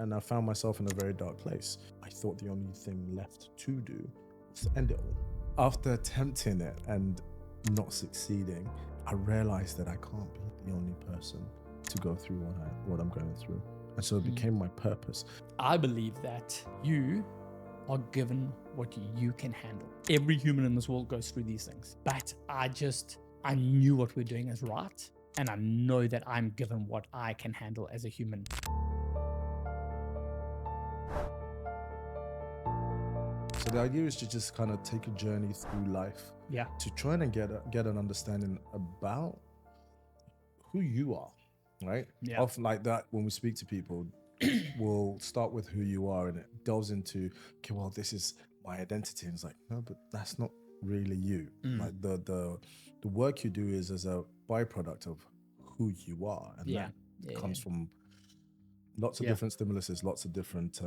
and I found myself in a very dark place. I thought the only thing left to do was to end it all. After attempting it and not succeeding, I realized that I can't be the only person to go through what I'm going through. And so it became my purpose. I believe that you are given what you can handle. Every human in this world goes through these things. But I knew what we're doing is right. And I know that I'm given what I can handle as a human. So the idea is to just kind of take a journey through life. Yeah. To try and get an understanding about who you are, right? Yeah. Often like that, when we speak to people, we'll start with who you are, and it delves into, okay, well, this is my identity. And it's like, no, but that's not really you. Like the work you do is as a byproduct of who you are, and that comes from lots of different stimuluses, lots of different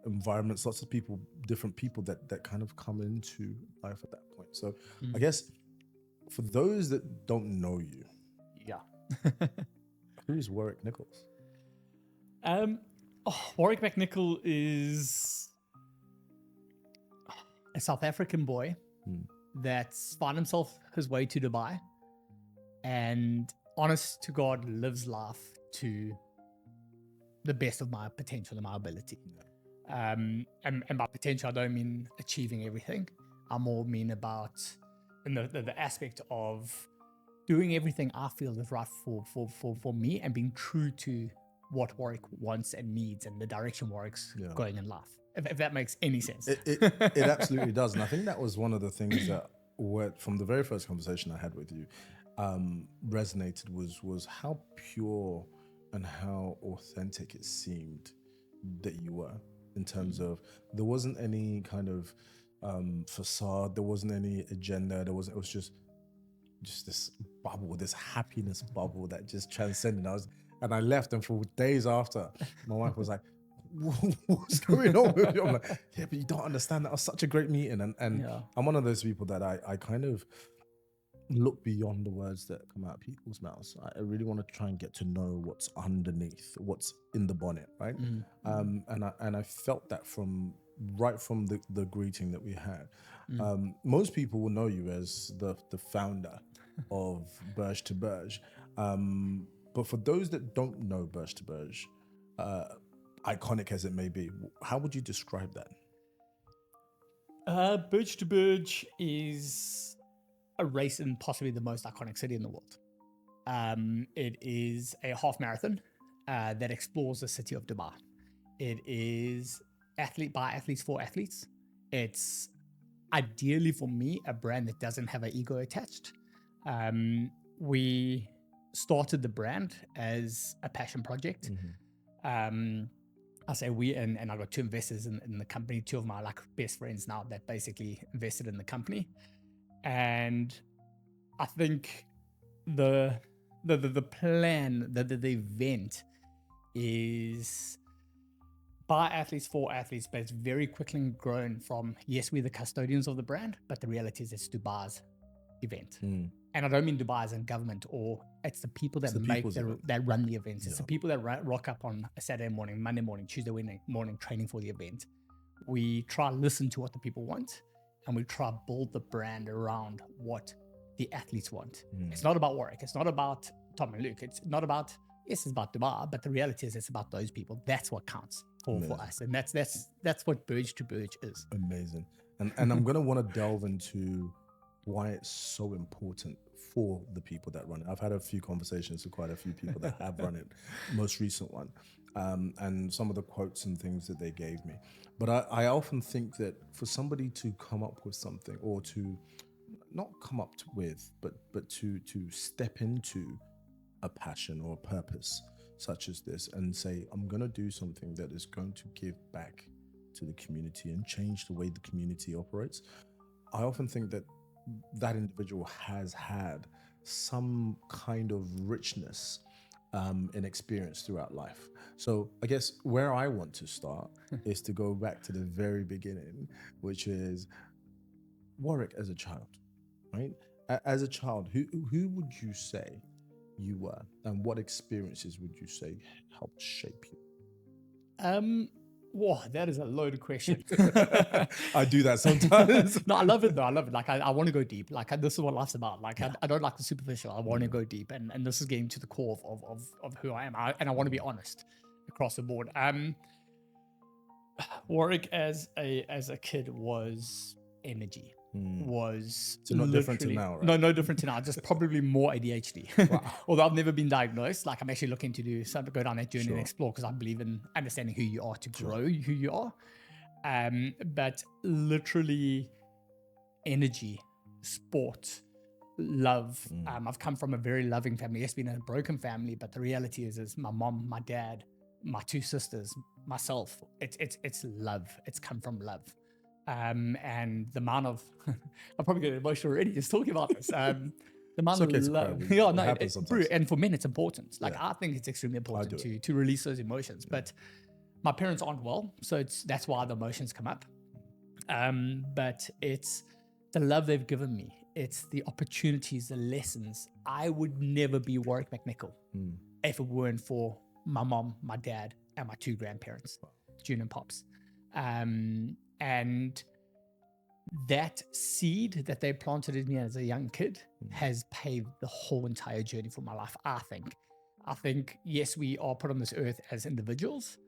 environments, lots of people, different people that kind of come into life at that point. So I guess for those that don't know you, who's Warrick Nichols? Warrick Mac Nichol is a South African boy that's found himself his way to Dubai, and honest to God, lives life to the best of my potential and my ability. And by potential, I don't mean achieving everything. I more mean about in the aspect of doing everything I feel is right for me, and being true to what Warrick wants and needs and the direction Warrick's going in life. If that makes any sense. It absolutely does. And I think that was one of the things that from the very first conversation I had with you resonated was how pure and how authentic it seemed that you were, in terms of there wasn't any kind of facade, there wasn't any agenda, it was just this bubble, this happiness bubble that just transcended. And I left, and for days after, my wife was like, what's going on with you? I'm like, yeah, but you don't understand, that was such a great meeting. And I'm one of those people that I kind of look beyond the words that come out of people's mouths. I really want to try and get to know what's underneath, what's in the bonnet, right? And I felt that right from the greeting that we had. Most people will know you as the founder of Burj to Burj. But for those that don't know Burj to Burj, iconic as it may be, how would you describe that? Burj to Burj is a race in possibly the most iconic city in the world. It is a half marathon that explores the city of Dubai. It is athlete by athletes for athletes. It's ideally for me a brand that doesn't have an ego attached. We started the brand as a passion project. I say we, and I got two investors in the company, two of my best friends now that basically invested in the company. And I think the plan, the event is by athletes for athletes, but it's very quickly grown from, yes, we're the custodians of the brand, but the reality is it's Dubai's event. And I don't mean Dubai as in government, or it's the people that that run the events. It's the people that rock up on a Saturday morning, Monday morning, Tuesday morning training for the event. We try to listen to what the people want, and we try to build the brand around what the athletes want. It's not about Warrick. It's not about Tom and Luke. It's not about, yes, it's about Dubai, but the reality is it's about those people. That's what counts for us. And that's what Burj to Burj is. Amazing. And I'm going to want to delve into why it's so important for the people that run it. I've had a few conversations with quite a few people that have run it, most recent one, and some of the quotes and things that they gave me. But I often think that for somebody to come up with something, or to not come up with, but to step into a passion or a purpose such as this and say, I'm going to do something that is going to give back to the community and change the way the community operates, I often think that individual has had some kind of richness in experience throughout life. So I guess where I want to start is to go back to the very beginning, which is Warrick as a child, right? As a child, who would you say you were, and what experiences would you say helped shape you? Whoa, that is a loaded question. I do that sometimes. No, I love it though. I love it. Like I want to go deep. Like this is what life's about. Like I don't like the superficial. I want to go deep, and this is getting to the core of who I am. And I want to be honest across the board. Warrick as a kid was energy. Was So not different to now, right? No different to now. Just probably more ADHD. Wow. Although I've never been diagnosed. Like I'm actually looking to go down that journey Sure. and explore, because I believe in understanding who you are to grow who you are. But literally energy, sport, love. I've come from a very loving family. It's been a broken family, but the reality is my mom, my dad, my two sisters, myself. It's love. It's come from love. And the amount of I'm probably getting emotional already just talking about this. The amount of love. Yeah, no, and for men it's important. Like I think it's extremely important to release those emotions. But my parents aren't well, so that's why the emotions come up. But it's the love they've given me. It's the opportunities, the lessons. I would never be Warrick Mac Nichol if it weren't for my mom, my dad, and my two grandparents, June and Pops. And that seed that they planted in me as a young kid has paved the whole entire journey for my life, I think, yes, we are put on this earth as individuals,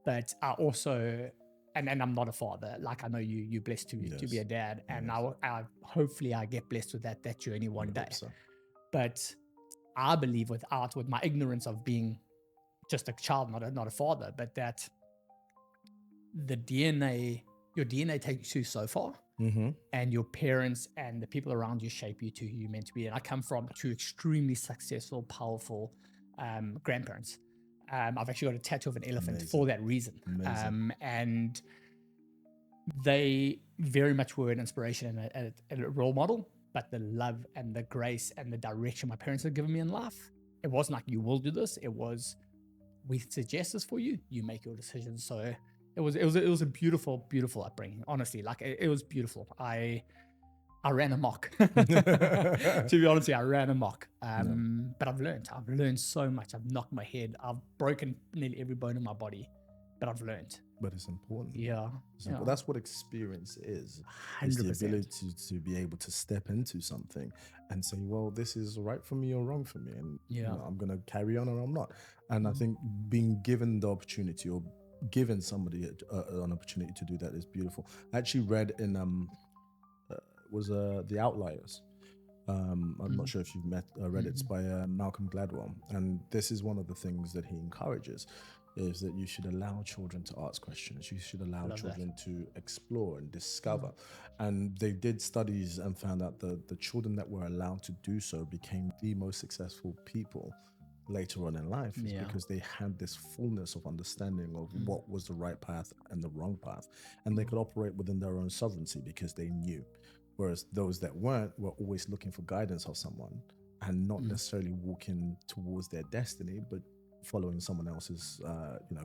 but I also, and I'm not a father, like I know you're blessed to be a dad, and I hopefully I get blessed with that journey one day. So. But I believe with my ignorance of being just a child, not a father, but that your DNA takes you so far, and your parents and the people around you shape you to who you're meant to be. And I come from two extremely successful, powerful grandparents. I've actually got a tattoo of an elephant for that reason. And they very much were an inspiration and a role model, but the love and the grace and the direction my parents had given me in life, it wasn't like you will do this. It was, we suggest this for you, you make your decisions. So it was a beautiful, beautiful upbringing. Honestly, like it was beautiful. I ran amok. To be honest, I ran amok. But I've learned so much. I've knocked my head. I've broken nearly every bone in my body, but I've learned. But it's important. Yeah. That's what experience is. 100%. It's the ability to be able to step into something and say, well, this is right for me or wrong for me. And I'm going to carry on or I'm not. And I think being given the opportunity or giving somebody an opportunity to do that is beautiful. I actually read in The Outliers. I'm not sure if you've read it. It's by Malcolm Gladwell, and this is one of the things that he encourages, is that you should allow children to ask questions. You should allow children to explore and discover. And they did studies and found out that the children that were allowed to do so became the most successful people later on in life, because they had this fullness of understanding of what was the right path and the wrong path, and they could operate within their own sovereignty because they knew. Whereas those that weren't were always looking for guidance of someone and not necessarily walking towards their destiny, but following someone else's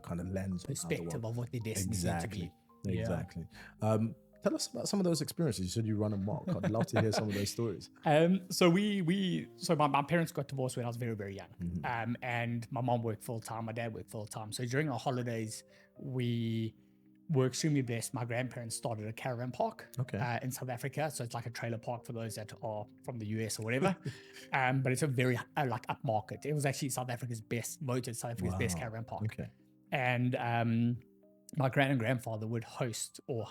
kind of lens, perspective of what their destiny is to be. Exactly. Tell us about some of those experiences. You said you run amok. I'd love to hear some of those stories. So my parents got divorced when I was very, very young. And my mom worked full time, my dad worked full time. So during our holidays, we were extremely blessed. My grandparents started a caravan park in South Africa. So it's like a trailer park for those that are from the US or whatever. But it's a very upmarket. It was actually voted South Africa's best caravan park. Okay. And my grand and grandfather would host or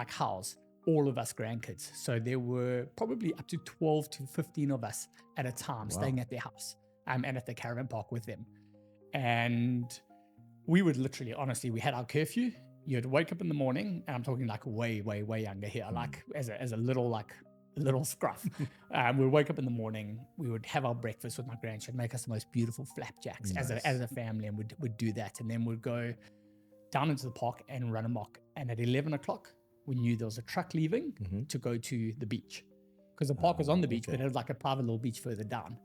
house all of us grandkids. So there were probably up to 12 to 15 of us at a time staying at their house and at the caravan park with them. And we would literally, honestly, we had our curfew. You'd wake up in the morning, and I'm talking like way, way, way younger here, like as a little scruff. We'd wake up in the morning, we would have our breakfast with my grand. She'd make us the most beautiful flapjacks as a family, and we'd do that. And then we'd go down into the park and run amok. And at 11 o'clock, we knew there was a truck leaving to go to the beach, because the park was on the beach, but it was like a private little beach further down.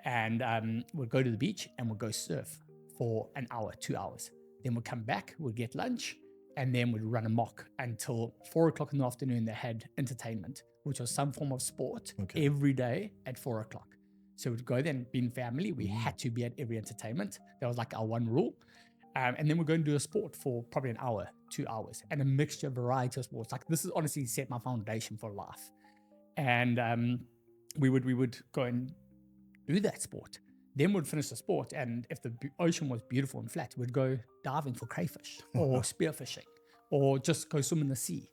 And we'd go to the beach and we'd go surf for an hour, 2 hours. Then we'd come back, we'd get lunch, and then we'd run amok until 4 o'clock in the afternoon. They had entertainment, which was some form of sport every day at 4 o'clock. So we'd go there, and being family, we had to be at every entertainment. That was like our one rule. And then we're going to do a sport for probably an hour, 2 hours, and a mixture, variety of sports. Like this is honestly set my foundation for life. And we would go and do that sport. Then we'd finish the sport, and if the ocean was beautiful and flat, we'd go diving for crayfish or spearfishing or just go swim in the sea.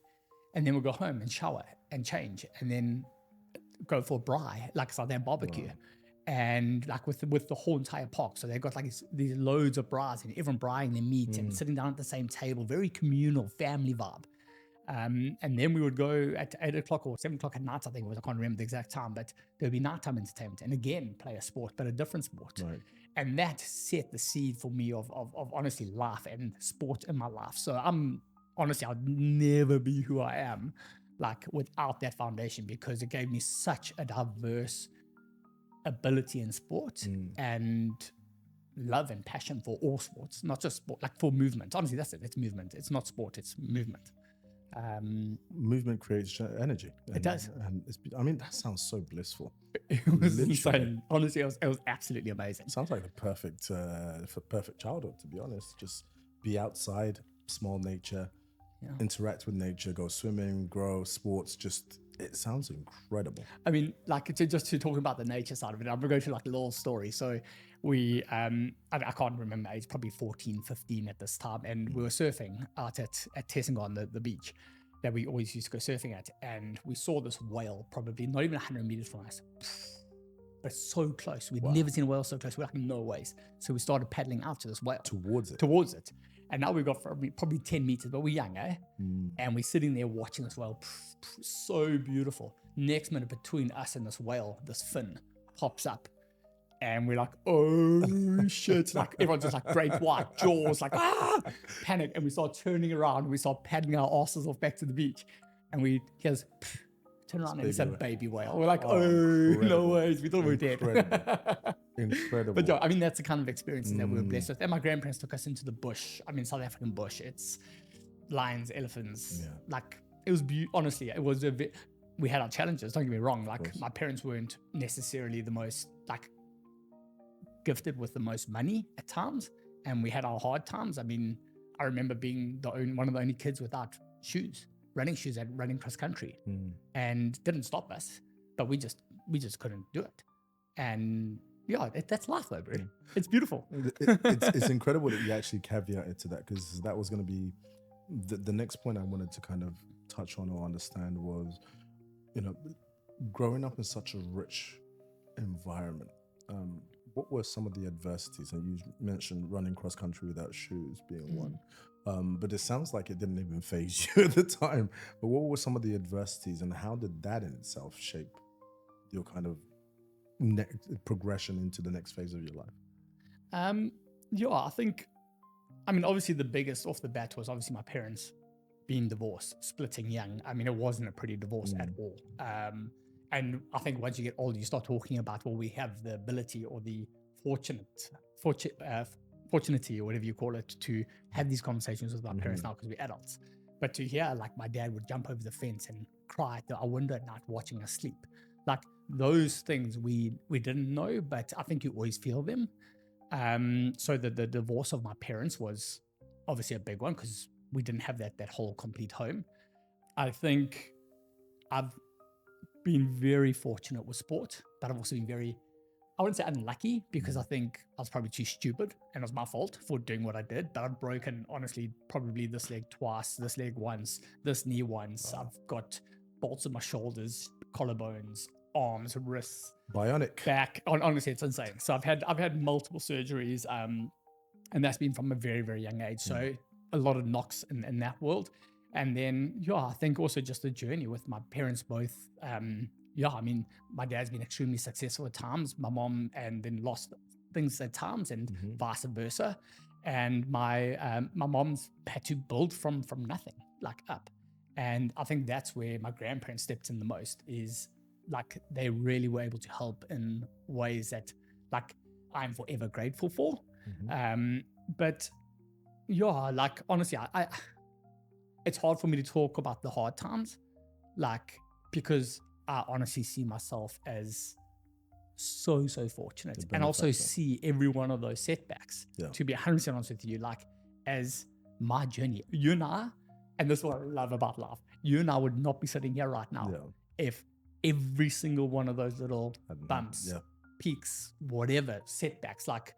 And then we'd go home and shower and change and then go for a braai, like South End barbecue. Wow. And like with the whole entire park. So they've got like these loads of braais and everyone braaiing their meat and sitting down at the same table, very communal, family vibe. And then we would go at 8 o'clock or 7 o'clock at night, I think it was, I can't remember the exact time, but there would be nighttime entertainment and again, play a sport, but a different sport. Right. And that set the seed for me of honestly life and sport in my life. So honestly, I'd never be who I am like without that foundation, because it gave me such a diverse ability in sport and love and passion for all sports, not just sport, like for movement. Honestly, that's it. It's movement. It's not sport, it's movement. Movement creates energy. It does. And that sounds so blissful. It was insane. Honestly, it was absolutely amazing. Sounds like the perfect childhood, to be honest. Just be outside, small nature, interact with nature, go swimming, grow, sports, it sounds incredible. I mean, like just to talk about the nature side of it, I'm going to go to like a little story. So we, I can't remember age, probably 14, 15 at this time. And we were surfing out at Tessengarn, the beach that we always used to go surfing at. And we saw this whale, probably not even 100 meters from us, but so close. We'd never seen a whale so close. We're like, no ways. So we started paddling out to this whale. Towards it. And now we've got probably 10 meters, but we're young, eh? And we're sitting there watching this whale. So beautiful. Next minute, between us and this whale, this fin pops up. And we're like, oh shit. Like everyone's just like great white jaws, like panic. And we start turning around. We start paddling our asses off back to the beach. And he goes, turn around and it's a baby whale. We're like, no ways. We thought we were dead. Incredible. But yeah, I mean, that's the kind of experiences that we were blessed with. And my grandparents took us into the bush. I mean, South African bush. It's lions, elephants. Yeah. Like, it was honestly, it was we had our challenges. Don't get me wrong. Like, my parents weren't necessarily the most like gifted with the most money at times, and we had our hard times. I mean, I remember being one of the only kids without running shoes at running cross country, and didn't stop us. But we just couldn't do it. And yeah, that's life though, bro. It's beautiful. It's incredible that you actually caveated to that, because that was going to be the next point I wanted to kind of touch on or understand was, growing up in such a rich environment, what were some of the adversities? And you mentioned running cross country without shoes being one, but it sounds like it didn't even faze you at the time. But what were some of the adversities, and how did that in itself shape your kind of progression into the next phase of your life? I think, obviously the biggest off the bat was obviously my parents being divorced, splitting young. I mean, it wasn't a pretty divorce at all. And I think once you get older, you start talking about, well, we have the ability or the fortunity or whatever you call it, to have these conversations with our parents now because we're adults. But to hear like my dad would jump over the fence and cry at our window at night watching us sleep, like those things we didn't know, but I think you always feel them. So the divorce of my parents was obviously a big one because we didn't have that whole complete home. I think I've been very fortunate with sport, but I've also been I wouldn't say unlucky, because I think I was probably too stupid and it was my fault for doing what I did. But I've broken, honestly, probably this leg twice, this leg once, this knee once. Wow. I've got bolts in my shoulders, collarbones, arms, wrists, bionic, back. Honestly, it's insane. So I've had multiple surgeries, and that's been from a very, very young age. So a lot of knocks in that world. And then, I think also just the journey with my parents both. My dad's been extremely successful at times, my mom, and then lost things at times, and vice versa. And my mom's had to build from nothing, like up. And I think that's where my grandparents stepped in the most, is like they really were able to help in ways that like I'm forever grateful for. But like honestly, I it's hard for me to talk about the hard times, like, because I honestly see myself as so fortunate, and also see every one of those setbacks. To be 100% honest with you, like as my journey. You and I, and this is what I love about life, you and I would not be sitting here right now if every single one of those little bumps, peaks, whatever, setbacks, like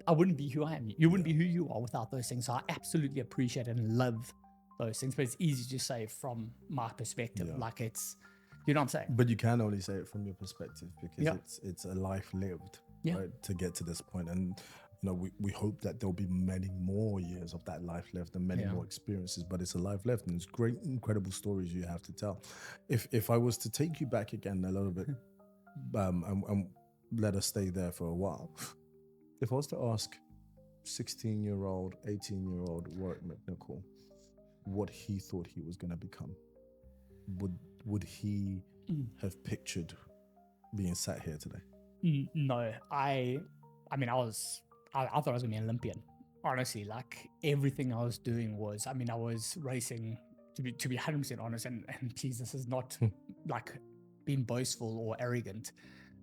I wouldn't be who I am. You wouldn't be who you are without those things. So I absolutely appreciate and love those things, but it's easy to say from my perspective. Like it's, you know what I'm saying? But you can only say it from your perspective because it's a life lived, right, to get to this point. And you know, we hope that there'll be many more years of that life left and many more experiences, but it's a life left, and it's great, incredible stories you have to tell. If I was to take you back again a little bit, and let us stay there for a while. If I was to ask 16-year-old, 18-year-old Warrick Mac Nichol what he thought he was going to become, would he have pictured being sat here today? No, I mean, I thought I was gonna be an Olympian. Honestly, like everything I was doing was, I mean, I was racing, to be 100% honest, and please, this is not like being boastful or arrogant.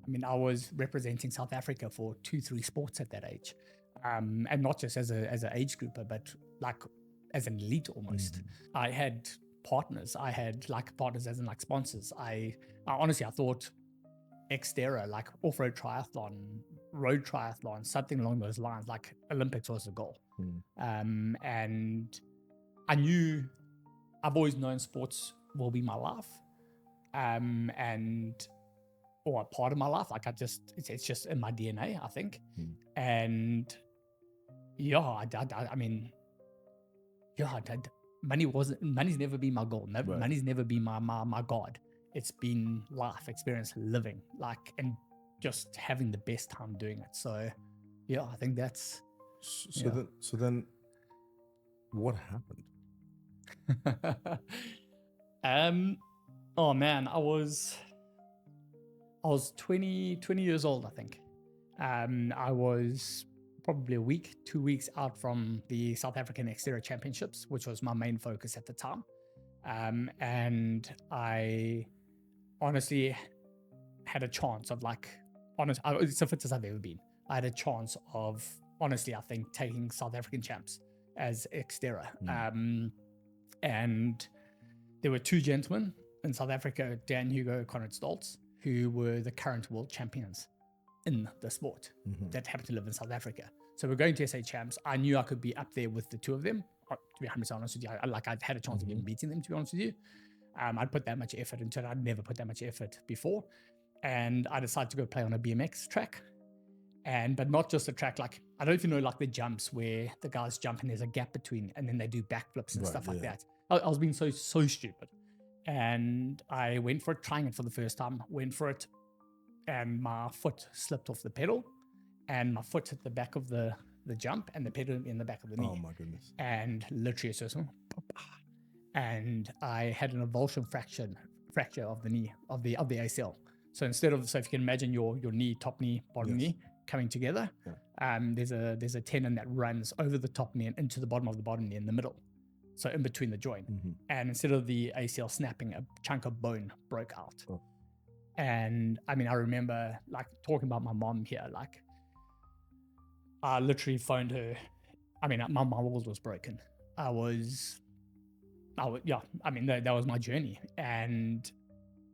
I mean, I was representing South Africa for 2-3 sports at that age, and not just as an age grouper, but like as an elite almost. I had partners. I had like partners as in like sponsors. I honestly, I thought Xterra, like off-road triathlon, road triathlon, something along those lines, like Olympics was the goal. And I knew, I've always known sports will be my life, or a part of my life. Like it's just in my DNA, I think. And money's never been my goal. Money's never been my God. It's been life experience, living, like, and just having the best time doing it. So I think that's so then what happened? Oh man, I was 20 years old, I think. I was probably 2 weeks out from the South African Xterra Championships, which was my main focus at the time. And I honestly had a chance of it's the fittest I've ever been. I had a chance of, honestly, I think, taking South African champs as Xterra. And there were 2 gentlemen in South Africa, Dan Hugo, Conrad Stoltz, who were the current world champions in the sport that happened to live in South Africa. So we're going to SA Champs. I knew I could be up there with the 2 of them. To be 100% honest with you, I'd had a chance of even beating them, to be honest with you. I'd put that much effort into it. I'd never put that much effort before. And I decided to go play on a BMX track. But not just a track, like, I don't know if you know, like the jumps where the guys jump and there's a gap between, and then they do backflips and stuff like that. I was being so stupid. And I went for it, trying it for the first time, went for it, and my foot slipped off the pedal, and my foot hit the back of the jump and the pedal in the back of the knee. Oh my goodness. And literally and I had an avulsion fracture of the knee, of the ACL. So if you can imagine your knee, top knee, bottom knee coming together, there's a tendon that runs over the top knee and into the bottom of the bottom knee in the middle. So in between the joint. And instead of the ACL snapping, a chunk of bone broke out. Oh. And I mean, I remember like talking about my mom here, like I literally phoned her. I mean, my world was broken. That was my journey. And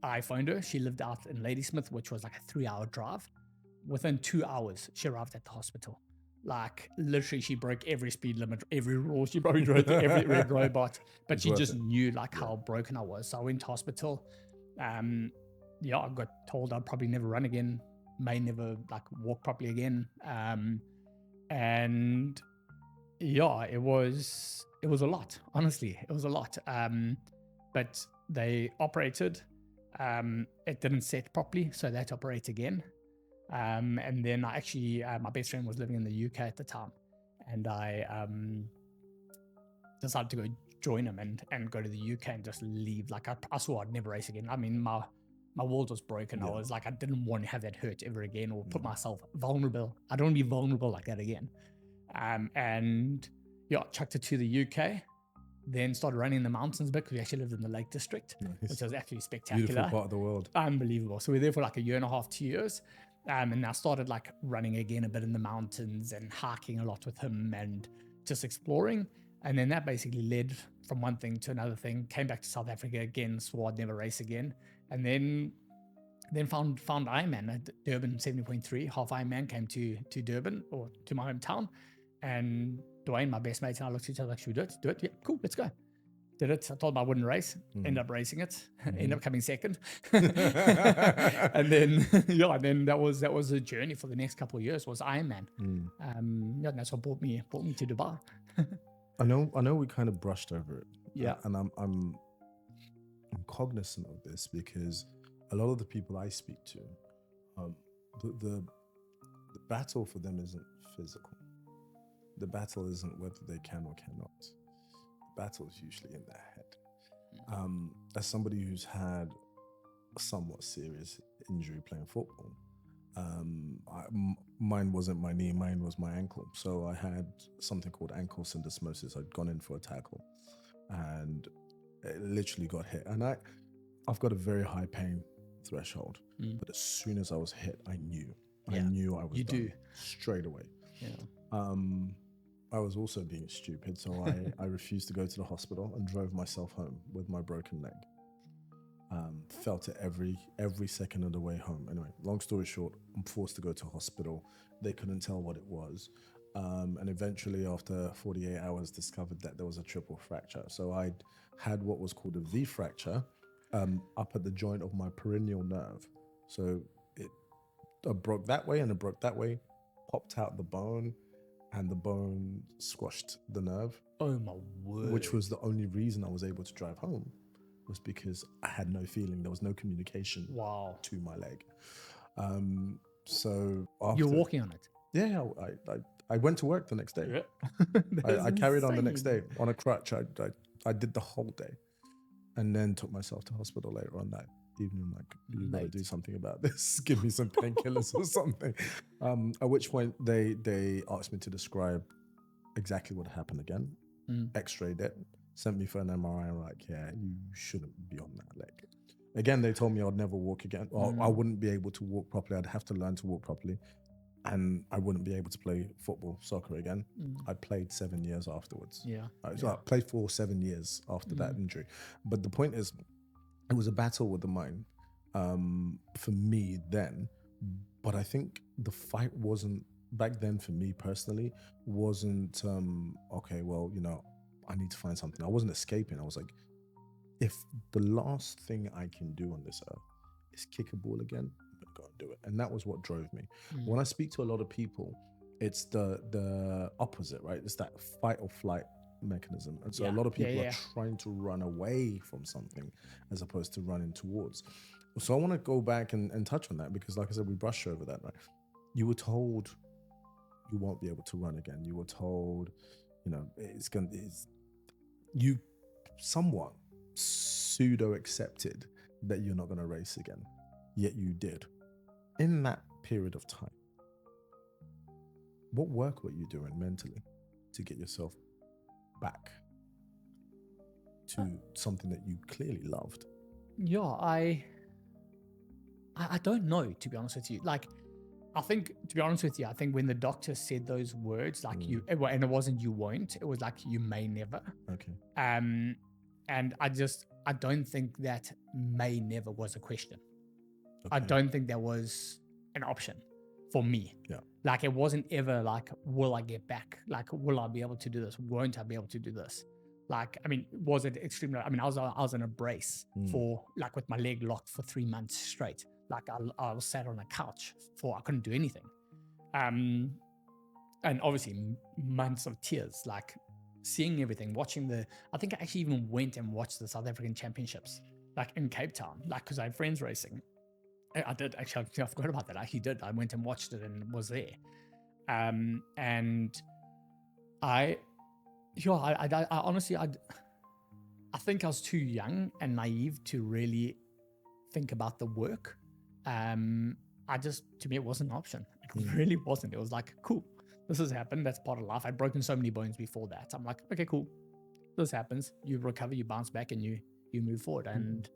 I phoned her. She lived out in Ladysmith, which was like a 3-hour drive. Within 2 hours, she arrived at the hospital. Like literally, she broke every speed limit, every rule. She probably drove to every red robot, but she just knew like how broken I was. So I went to hospital. I got told I'd probably never run again, may never like walk properly again. And it was a lot. Honestly, it was a lot. But they operated. It didn't set properly, so they had to operate again. And then I actually, my best friend was living in the UK at the time, and I decided to go join him and go to the UK and just leave. Like I swore I'd never race again. I mean, my world was broken. I was like, I didn't want to have that hurt ever again or put myself vulnerable. I don't want to be vulnerable like that again. Chucked it to the UK. Then started running in the mountains a bit because we actually lived in the Lake District, which was actually spectacular. Beautiful part of the world. Unbelievable. So we were there for like a year and a half, 2 years. And I started like running again a bit in the mountains and hiking a lot with him and just exploring. And then that basically led from one thing to another thing. Came back to South Africa again, swore I'd never race again. And then found Ironman at Durban 70.3. Half Ironman came to Durban, or to my hometown. And Dwayne, my best mate, and I looked at each other like, should we do it? Yeah, cool, let's go. Did it. I told him I wouldn't race. Ended up racing it. Ended up coming second. And then that was a journey for the next couple of years. Was Ironman. That's what brought me to Dubai. I know we kind of brushed over it. Yeah. And I'm cognizant of this because a lot of the people I speak to, the battle for them isn't physical. The battle isn't whether they can or cannot. The battle is usually in their head. As somebody who's had a somewhat serious injury playing football, mine wasn't my knee, mine was my ankle. So I had something called ankle syndesmosis. I'd gone in for a tackle and it literally got hit. And I've got a very high pain threshold, but as soon as I was hit, I knew I was done straight away. I was also being stupid, so I refused to go to the hospital and drove myself home with my broken leg. Felt it every second of the way home. Anyway, long story short, I'm forced to go to hospital. They couldn't tell what it was. And eventually, after 48 hours, discovered that there was a triple fracture. So I'd had what was called a V fracture up at the joint of my peroneal nerve. So it broke that way and it broke that way, popped out the bone, and the bone squashed the nerve. Oh my word. Which was the only reason I was able to drive home, was because I had no feeling. There was no communication to my leg. So after, you're walking on it? Yeah, I went to work the next day. Yeah. I carried on the next day on a crutch. I did the whole day, and then took myself to hospital later on that evening. Like, you got to do something about this. Give me some painkillers or something. At which point they asked me to describe exactly what happened again. X-rayed it, sent me for an MRI, and like, yeah, you shouldn't be on that leg. Again, they told me I'd never walk again. Or I wouldn't be able to walk properly. I'd have to learn to walk properly. And I wouldn't be able to play football, soccer again. I played 7 years afterwards. So I played for 7 years after that injury. But the point is, it was a battle with the mind for me then. But I think the fight wasn't, back then for me personally, wasn't, okay, well, I need to find something. I wasn't escaping. I was like, if the last thing I can do on this earth is kick a ball again, I'm going to go and do it. And that was what drove me. When I speak to a lot of people, it's the opposite, right? It's that fight or flight mechanism. And so a lot of people are trying to run away from something as opposed to running towards. So I want to go back and touch on that, because like I said, we brushed over that, right? You were told you won't be able to run again. You were told, you somewhat pseudo accepted that you're not going to race again, yet you did. In that period of time, what work were you doing mentally to get yourself back to something that you clearly loved? Yeah, I don't know, to be honest with you. Like, I think, to be honest with you, I think when the doctor said those words, like and it wasn't you won't, it was like you may never. Okay. And I don't think that may never was a question. Okay. I don't think that was an option for me. Yeah. Like, it wasn't ever like, will I get back? Like, will I be able to do this? Won't I be able to do this? Like, I mean, was it extremely? I mean, I was in a brace for, like, with my leg locked for 3 months straight. Like, I was sat on a couch I couldn't do anything. And obviously months of tears, like seeing everything, watching I think I actually even went and watched the South African Championships, like in Cape Town, like, because I had friends racing. I did actually, I forgot about that. I actually did. I went and watched it and was there. And I honestly, I think I was too young and naive to really think about the work. To me, it wasn't an option. It really wasn't. It was like, cool, this has happened. That's part of life. I'd broken so many bones before that. I'm like, okay, cool. This happens. You recover, you bounce back, and you move forward. And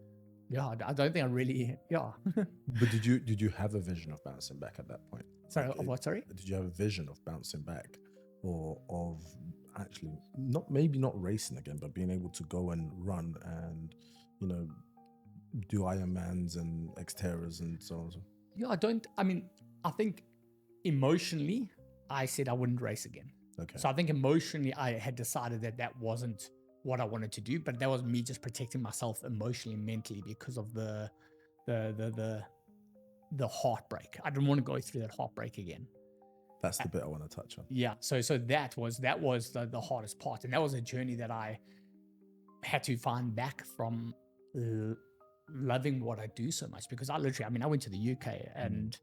Yeah, I don't think I really, yeah. But did you have a vision of bouncing back at that point? Sorry, Like, what, sorry? did you have a vision of bouncing back, or of actually not racing again, but being able to go and run and, you know, do Ironmans and Xterras and so on? Yeah, I think emotionally, I said I wouldn't race again. Okay. So I think emotionally, I had decided that wasn't what I wanted to do, but that was me just protecting myself emotionally, mentally, because of the heartbreak. I didn't want to go through that heartbreak again. That's the bit I want to touch on. Yeah. So that was the hardest part, and that was a journey that I had to find back from loving what I do so much, because I went to the UK and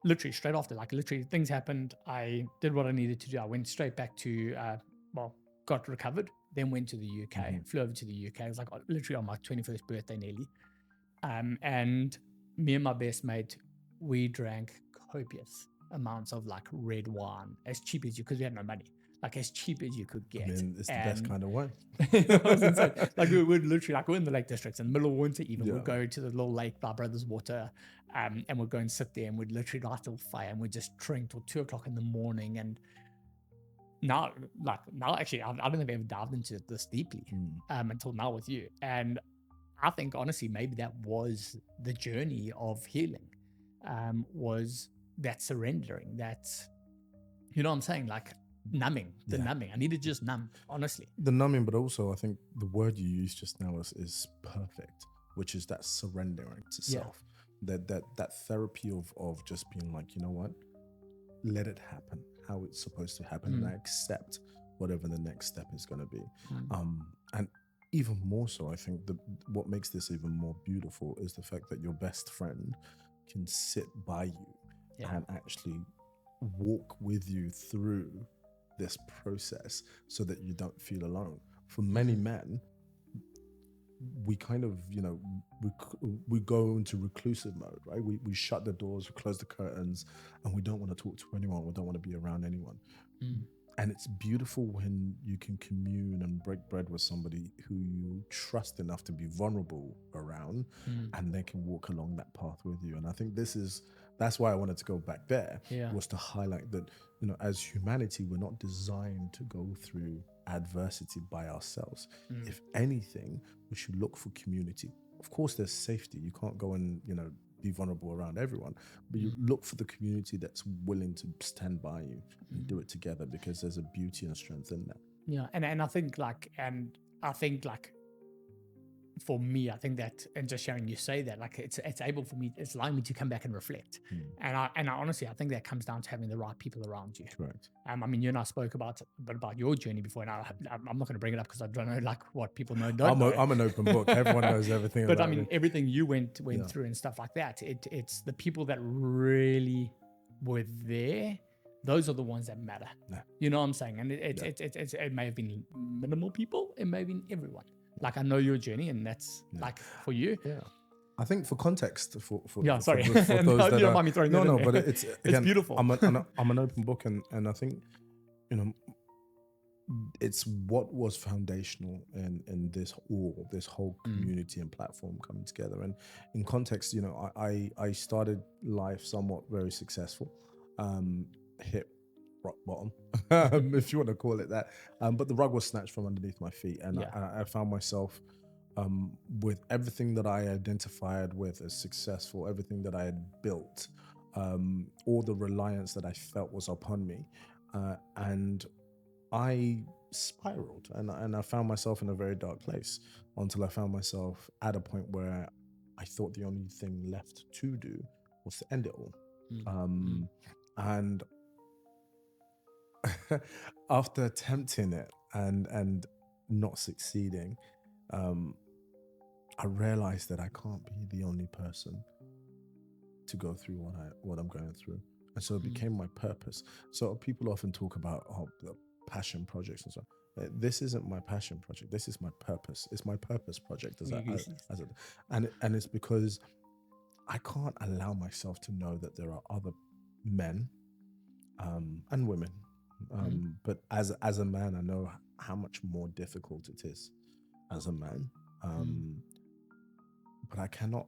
literally straight after, things happened. I did what I needed to do. I went straight back to, got recovered, then went to the UK, flew over to the UK. It was like literally on my 21st birthday nearly. And me and my best mate, we drank copious amounts of like red wine, as cheap as you, because we had no money, like as cheap as you could get. I mean, it's the best kind of wine. It was insane. Like we would literally, like we're in the Lake Districts in the middle of winter even, Yeah. we'd go to the little lake by Brothers Water, and we'd go and sit there and we'd literally light a little fire and we'd just drink till 2:00 in the morning. And now actually, I don't think I've ever dived into this deeply until now with you. And I think honestly, maybe that was the journey of healing, was that surrendering, that, you know what I'm saying? Like numbing, numbing. I need to just numb, honestly. The numbing, but also I think the word you used just now is perfect, which is that surrendering to self. That therapy of just being like, you know what, let it happen how it's supposed to happen, and I accept whatever the next step is going to be. And even more so, I think what makes this even more beautiful is the fact that your best friend can sit by you and actually walk with you through this process so that you don't feel alone. For many men, we kind of, you know, we go into reclusive mode, right? We shut the doors, we close the curtains, and we don't want to talk to anyone. We don't want to be around anyone. And it's beautiful when you can commune and break bread with somebody who you trust enough to be vulnerable around, and they can walk along that path with you. And I think that's why I wanted to go back there, was to highlight that, you know, as humanity, we're not designed to go through adversity by ourselves. If anything, we should look for community. Of course, there's safety. You can't go and, you know, be vulnerable around everyone, but you look for the community that's willing to stand by you and do it together, because there's a beauty and strength in that. Yeah, and I think for me, I think that, and just hearing you say that, like it's able for me, it's allowing me to come back and reflect. And I honestly, I think that comes down to having the right people around you. Correct. I mean, you and I spoke about your journey before, and I'm not going to bring it up because I don't know like what people know. I'm an open book. Everyone knows everything. But about I mean, me. everything you went through and stuff like that. It's the people that really were there. Those are the ones that matter. Yeah. You know what I'm saying? And it may have been minimal people. It may have been everyone. Like I know your journey, and that's like for you. Yeah. I think for context, for sorry, for those no, that you don't mind me throwing that in there. but it's again, beautiful. I'm an open book, and I think, you know, it's what was foundational in this whole community and platform coming together. And in context, you know, I started life somewhat very successful, hit rock bottom, if you want to call it that. But the rug was snatched from underneath my feet, and I found myself with everything that I identified with as successful, everything that I had built, all the reliance that I felt was upon me, and I spiraled, and I found myself in a very dark place, until I found myself at a point where I thought the only thing left to do was to end it all. And after attempting it and not succeeding, I realized that I can't be the only person to go through what I'm going through. And so it became my purpose. So people often talk about the passion projects and so on. This isn't my passion project. This is my purpose. It's my purpose project, and it's because I can't allow myself to know that there are other men and women. But as a man, I know how much more difficult it is as a man. but I cannot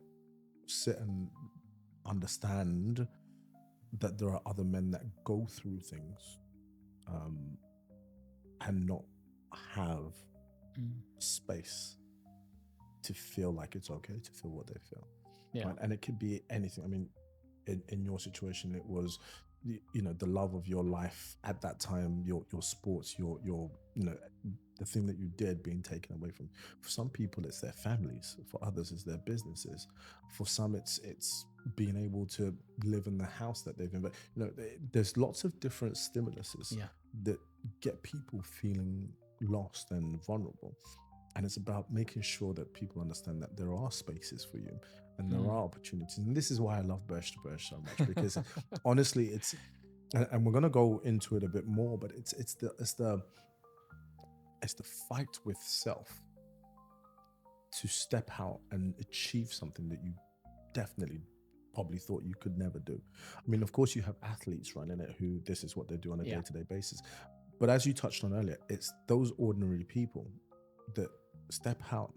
sit and understand that there are other men that go through things and not have space to feel like it's okay to feel what they feel. Yeah. Right? And it could be anything. I mean, in your situation, it was, you know, the love of your life at that time, your sports, your you know, the thing that you did being taken away from. For some people, it's their families. For others, it's their businesses. For some, it's being able to live in the house that they've invested. You know, there's lots of different stimuluses that get people feeling lost and vulnerable. And it's about making sure that people understand that there are spaces for you and there are opportunities. And this is why I love Birch to Birch so much, because honestly, it's, and we're going to go into it a bit more, but it's the fight with self to step out and achieve something that you definitely probably thought you could never do. I mean, of course, you have athletes running it who this is what they do on a day-to-day basis. But as you touched on earlier, it's those ordinary people that step out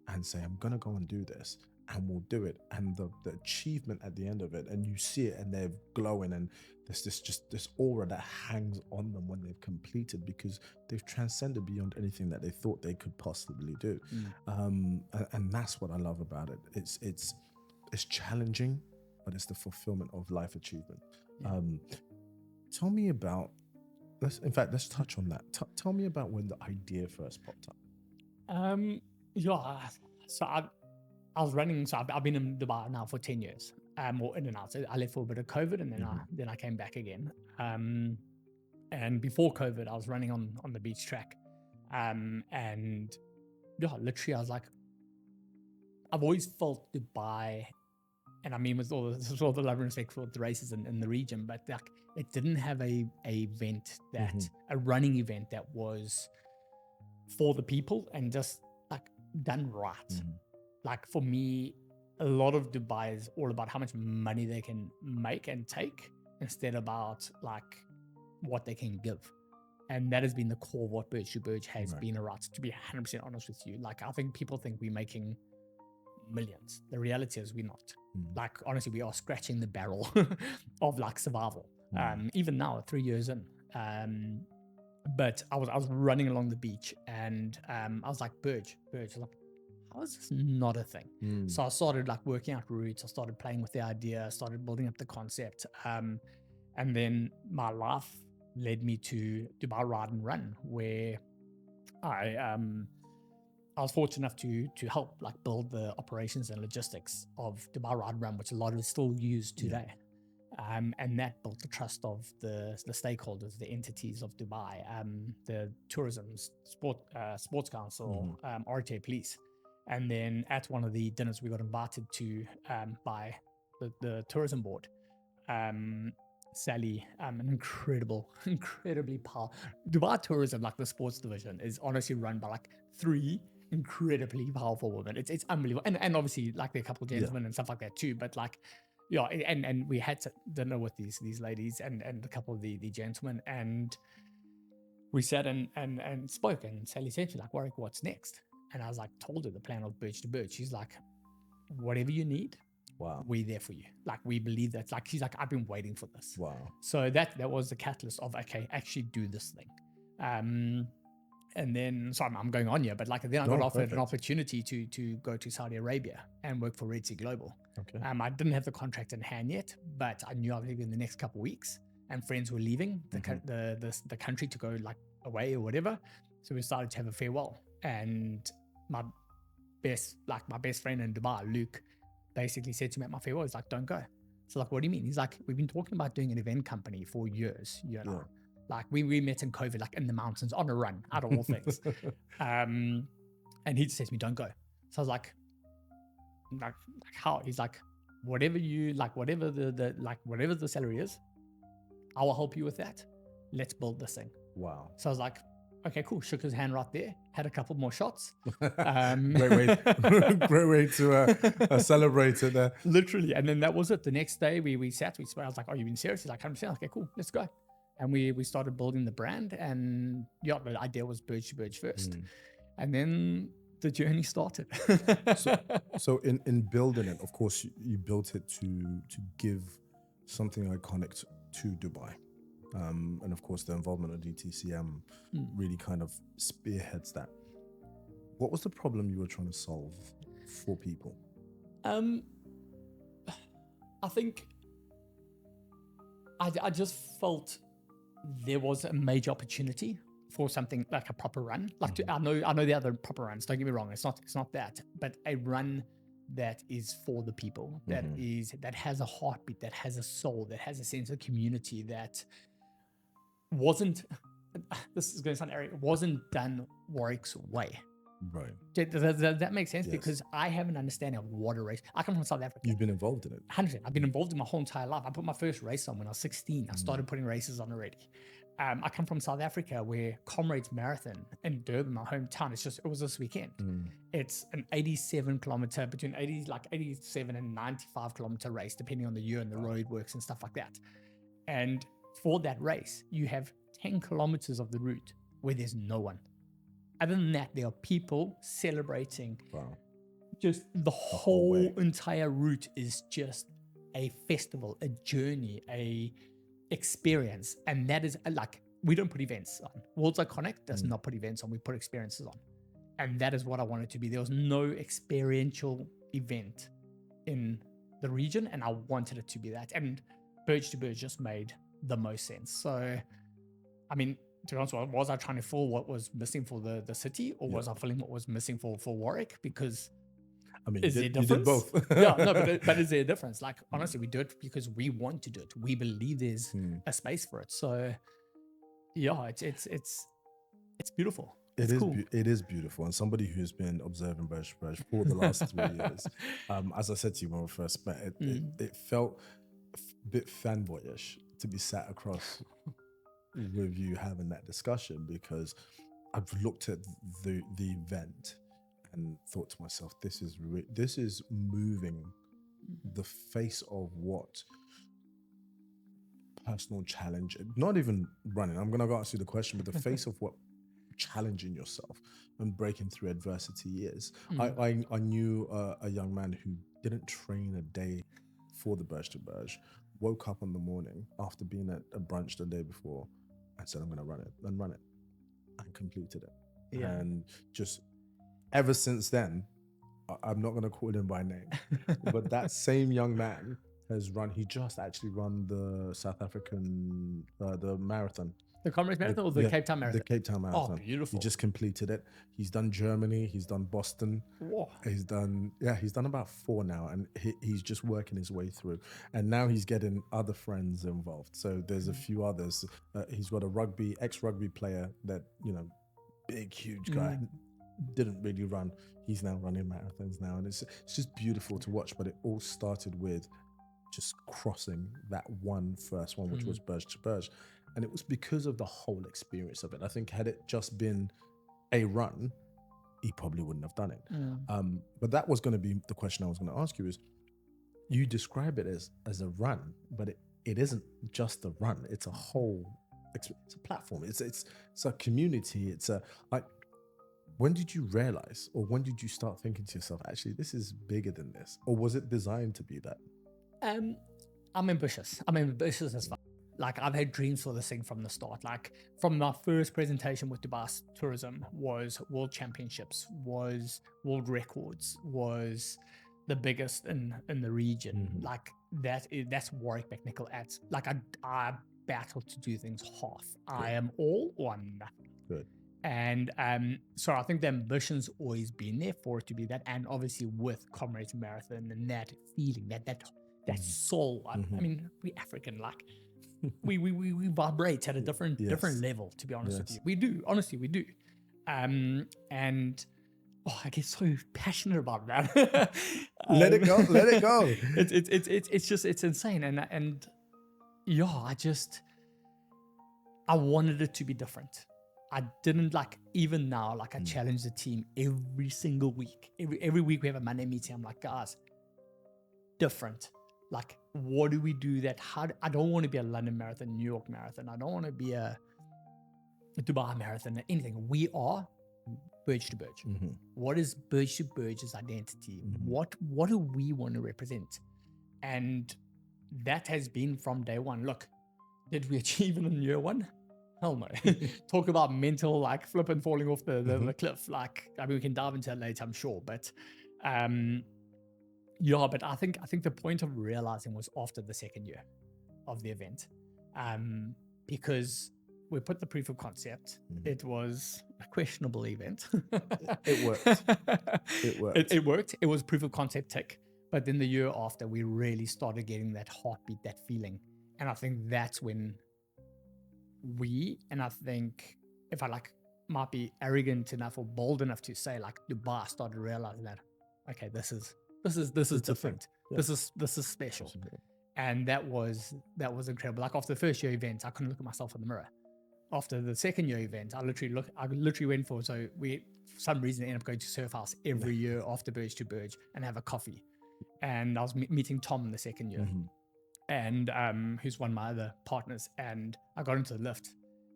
and say, I'm going to go and do this, and we'll do it. And the achievement at the end of it, and you see it and they're glowing, and there's this aura that hangs on them when they've completed, because they've transcended beyond anything that they thought they could possibly do. And that's what I love about it. It's challenging, but it's the fulfillment of life achievement. Tell me about, let's touch on that. Tell me about when the idea first popped up. So I was running. So I've been in Dubai now for 10 years. Or in and out. So I left for a bit of COVID, and then I came back again. And before COVID, I was running on the beach track. And literally, I was like, I've always felt Dubai, and I mean with all the love and respect for the races in the region, but like it didn't have a event that a running event that was for the people and just like done right. Like for me, a lot of Dubai is all about how much money they can make and take, instead about like what they can give. And that has been the core of what Birch to Birch has been about, to be 100% honest with you. Like, I think people think we're making millions. The reality is we're not. Like, honestly, we are scratching the barrel of like survival. Even now, 3 years in. But I was running along the beach, and I was like, Birch, like, how is this not a thing? So I started like working out routes. I started playing with the idea, started building up the concept. And then my life led me to Dubai Ride and Run, where I was fortunate enough to help like build the operations and logistics of Dubai Ride and Run, which a lot of is still used today. And that built the trust of the stakeholders, the entities of Dubai, the tourism, sports council, RTA police. And then at one of the dinners we got invited to by the tourism board, Sally, an incredibly powerful Dubai tourism, like the sports division, is honestly run by like 3 incredibly powerful women. It's unbelievable. And obviously like there are a couple of gentlemen and stuff like that too, but like, yeah, and we had dinner with these ladies and a couple of the gentlemen, and we sat and spoke, and Sally said to me, like, Warrick, what's next? And I was like, told her the plan of Birch to Birch. She's like, whatever you need, we're there for you. Like, we believe that. Like, she's like, I've been waiting for this. Wow. So that was the catalyst of, okay, actually do this thing. And then, so I'm going on here, but like then I got offered an opportunity to go to Saudi Arabia and work for Red Sea Global. Okay. I didn't have the contract in hand yet, but I knew I was leaving in the next couple of weeks, and friends were leaving the country to go like away or whatever. So we started to have a farewell, and my best friend in Dubai, Luke, basically said to me at my farewell, he's like, don't go. So like, what do you mean? He's like, we've been talking about doing an event company for years, you know. Like we met in COVID, like in the mountains on a run, out of all things. And he just says to me, don't go. So I was like how? He's like, whatever you like, whatever whatever the salary is, I will help you with that. Let's build this thing. Wow. So I was like, okay, cool. Shook his hand right there. Had a couple more shots. Great way to celebrate it there. Literally. And then that was it. The next day we sat, we spoke. I was like, are you being serious? He's like, 100%. Okay, cool. Let's go. And we started building the brand, and the idea was Birch to Birch first. And then the journey started. So in building it, of course, you built it to give something iconic to Dubai. And of course, the involvement of DTCM really kind of spearheads that. What was the problem you were trying to solve for people? I think I just felt there was a major opportunity for something like a proper run. Like I know the other proper runs. Don't get me wrong. It's not that, but a run that is for the people. That has a heartbeat. That has a soul. That has a sense of community. That wasn't. This is going to sound arrogant. Wasn't done Warrick's way. Right. Does that make sense? Yes. Because I have an understanding of what a race. I come from South Africa. You've been involved in it. 100%. I've been involved in my whole entire life. I put my first race on when I was 16. I started putting races on already. I come from South Africa, where Comrades Marathon in Durban, my hometown, it was this weekend. It's an 87 kilometer, between 87 and 95 kilometer race, depending on the year and the road works and stuff like that. And for that race, you have 10 kilometers of the route where there's no one. Other than that, there are people celebrating. Wow. Just the whole entire route is just a festival, a journey, a experience. And that is like, we don't put events on. World's Iconic does not put events on. We put experiences on. And that is what I wanted to be. There was no experiential event in the region, and I wanted it to be that. And Burge to Burge just made the most sense. So, I mean, to be honest, was I trying to fill what was missing for the city, or was I filling what was missing for Warrick? Because is there a difference? You did both. but is there a difference? Like, honestly, we do it because we want to do it. We believe there's a space for it. So yeah, it's beautiful. It's cool. It is beautiful. And somebody who's been observing Burj for the last 3 years, as I said to you when we first met, it felt a bit fanboyish to be sat across with you having that discussion, because I've looked at the event and thought to myself, this is moving the face of what personal challenge, not even running, I'm going to ask you the question, but the face of what challenging yourself and breaking through adversity is. I knew a young man who didn't train a day for the Burj to Burj, woke up in the morning after being at a brunch the day before and said, I'm going to run it, and completed it. Yeah. And just ever since then, I'm not going to call him by name, but that same young man he just actually run the South African, the marathon. The Comrades Marathon or the Cape Town Marathon? The Cape Town Marathon. Oh, beautiful. He just completed it. He's done Germany. He's done Boston. Whoa. He's done about 4 now, and he's just working his way through. And now he's getting other friends involved. So there's a few others. He's got a ex-rugby player that, big, huge guy, didn't really run. He's now running marathons now. And it's just beautiful to watch. But it all started with just crossing that first one, which was Burj to Burj. And it was because of the whole experience of it. I think had it just been a run, he probably wouldn't have done it. But that was going to be the question I was going to ask you is, you describe it as a run, but it isn't just a run. It's a whole, it's a platform. It's a community. It's when did you realize, or when did you start thinking to yourself, actually, this is bigger than this? Or was it designed to be that? I'm ambitious. As far. Like, I've had dreams for this thing from the start. Like, from my first presentation with Dubai Tourism was World Championships, was World Records, was the biggest in the region. Like, that's Warrick Mac Nichol ads. Like, I battle to do things half. Good. I am all or I'm nothing. Good. And so I think the ambition's always been there for it to be that. And obviously with Comrades Marathon and that feeling, that soul. I mean, we African, like, we vibrate at a different level, to be honest with you. We do, honestly, we do. And I get so passionate about that. Let it go. It's insane. And I wanted it to be different. I didn't even now, I challenge the team every single week. Every week we have a Monday meeting. I'm like, guys, different. Like, what do we do I don't want to be a London Marathon, New York Marathon. I don't want to be a Dubai Marathon, anything. We are Birch to Birch? Mm-hmm. What is Birch to Birch's identity? Mhm. What do we want to represent? And that has been from day one. Look, did we achieve it in year one? Hell no. Talk about mental, like flipping, falling off the cliff. Like, I mean, we can dive into that later, I'm sure. But yeah, but I think the point of realizing was after the second year of the event. Because we put the proof of concept. It was a questionable event. It worked. It worked. It worked. It was proof of concept tick. But then the year after, we really started getting that heartbeat, that feeling. And I think that's when and I think if I might be arrogant enough or bold enough to say, like, Dubai started realizing that, okay, this is different. Yeah. This is special. And that was incredible. Like, after the first year event, I couldn't look at myself in the mirror. After the second year event, I literally went for, so we, for some reason, ended up going to Surf House every year after Birch to Birch and have a coffee. And I was meeting Tom in the second year, and who's one of my other partners. And I got into the lift,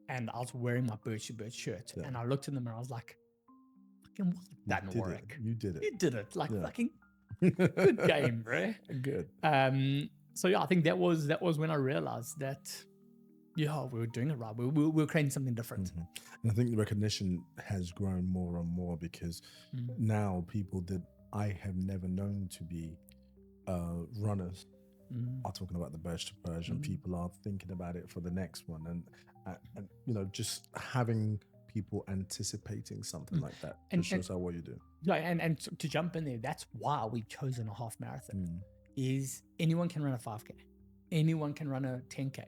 and I was wearing my Birch to Birch shirt, and I looked in the mirror. I was like, "Fucking well done, Warrick. You did it. You did it. Like, fucking good game, bro. Good." So yeah, I think that was when I realized that, yeah, we were doing it right. We were creating something different. And I think the recognition has grown more and more because now people that I have never known to be runners are talking about the Birch to Birch, and people are thinking about it for the next one, and you know, just having people anticipating something like that just shows how well you do. Yeah, and to jump in there, that's why we've chosen a half marathon. Is anyone can run a 5K, anyone can run a 10K.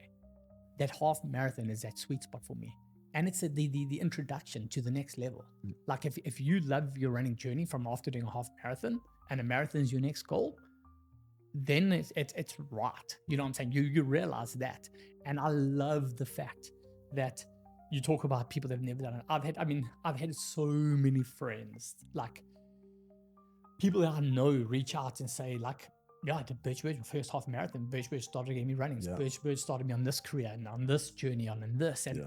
That half marathon is that sweet spot for me, and it's the introduction to the next level. Like, if you love your running journey from after doing a half marathon, and a marathon is your next goal, then it's right. You know what I'm saying? You realize that, and I love the fact that you talk about people that have never done it. I've had so many friends, like people that I know, reach out and say, like, yeah, I did Birch to Birch, my first half marathon. Birch to Birch started getting me running. Birch to Birch started me on this career and on this journey, and this, and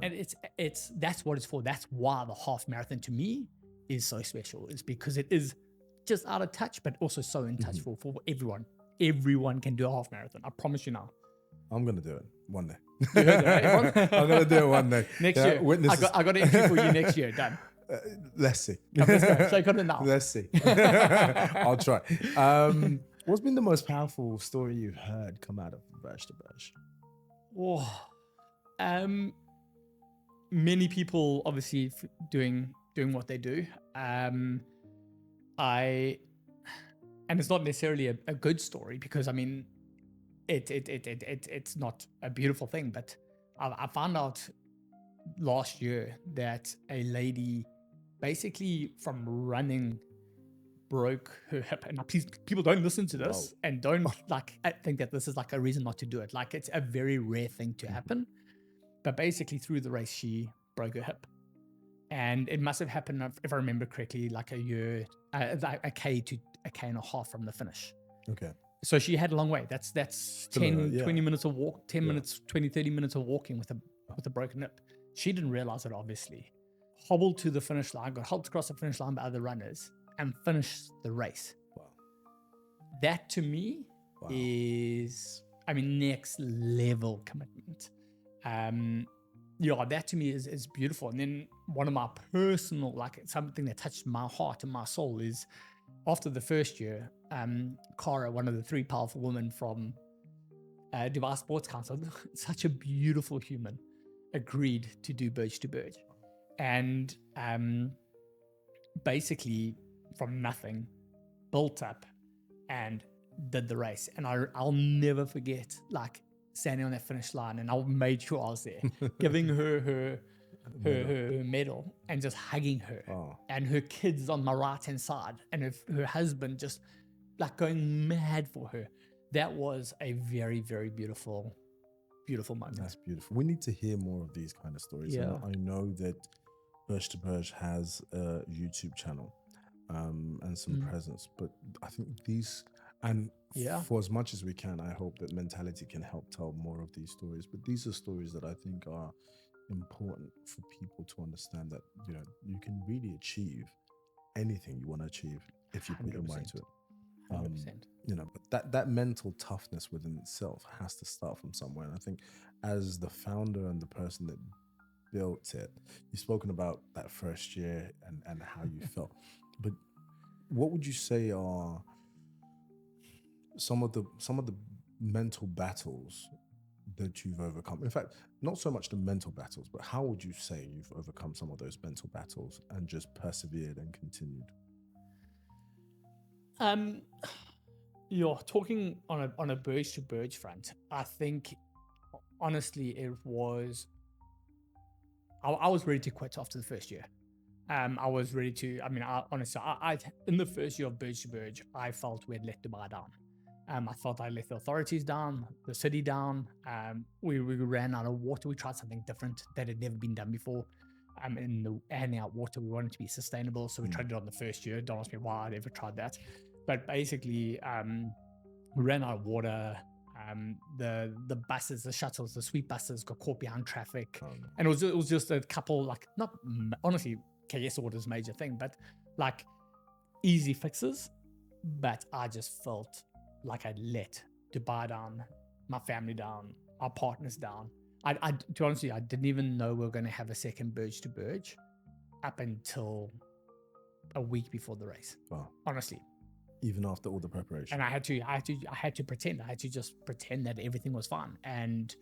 it's that's what it's for. That's why the half marathon to me is so special. It's because it is just out of touch, but also so in touch for everyone. Everyone can do a half marathon. I promise you now. I'm gonna do it one day. You heard that, right? I'm gonna do it one day. Next year. I got an entry for you next year. Done. Let's see. Let's go. Shake on it now. Let's see. I'll try. What's been the most powerful story you've heard come out of Birch to Birch? Many people obviously doing what they do. And it's not necessarily a good story, because I mean, it's not a beautiful thing. But I found out last year that a lady, basically from running, broke her hip. And now, please, people, don't listen to this and don't I think that this is like a reason not to do it. Like, it's a very rare thing to happen. But basically, through the race, she broke her hip, and it must have happened, if I remember correctly, like a K to a K and a half from the finish. Okay. So she had a long way. That's 10, 20 minutes of walk, 10 minutes, 20, 30 minutes of walking with a broken hip. She didn't realize it, obviously. Hobbled to the finish line, got helped across the finish line by other runners, and finished the race. Wow. That to me is, next level commitment. That to me is beautiful. And then one of my personal, something that touched my heart and my soul is, after the first year, Cara, one of the 3 powerful women from Dubai Sports Council, such a beautiful human, agreed to do Birch to Birch. And basically, from nothing, built up and did the race. And I'll never forget, standing on that finish line, and I made sure I was there, giving her medal and just hugging her, and her kids on my right hand side, and her husband just going mad for her. That was a very, very beautiful moment. That's beautiful. We need to hear more of these kind of stories. Yeah. I know that Birch to Birch has a YouTube channel and some presence, but I think these, and for as much as we can, I hope that Mentality can help tell more of these stories. But these are stories that I think are important for people to understand, that you can really achieve anything you want to achieve if you put your mind to it. 100%. But that mental toughness within itself has to start from somewhere. And I think as the founder and the person that built it, you've spoken about that first year and how you felt. But what would you say are some of the mental battles that you've overcome? In fact, not so much the mental battles, but how would you say you've overcome some of those mental battles and just persevered and continued? You're talking on a Burge to Burge front. I think honestly it was I was ready to quit after the first year. I was ready to. I mean, I in the first year of Burge to Burge, I felt we had let Dubai down. I felt I let the authorities down, the city down. We ran out of water. We tried something different that had never been done before. In the handing out water, we wanted to be sustainable, so we tried it on the first year. Don't ask me why I'd ever tried that, but basically, we ran out of water. The buses, the shuttles, the sweet buses got caught behind traffic, and it was just a couple, like, not honestly KS orders major thing, but like easy fixes. But I just felt like I'd let Dubai down, my family down, our partners down. To be honest with you, I didn't even know we were going to have a second Burge to Burge up until a week before the race. Wow. Honestly. Even after all the preparation. And I had to pretend. I had to just pretend that everything was fine. And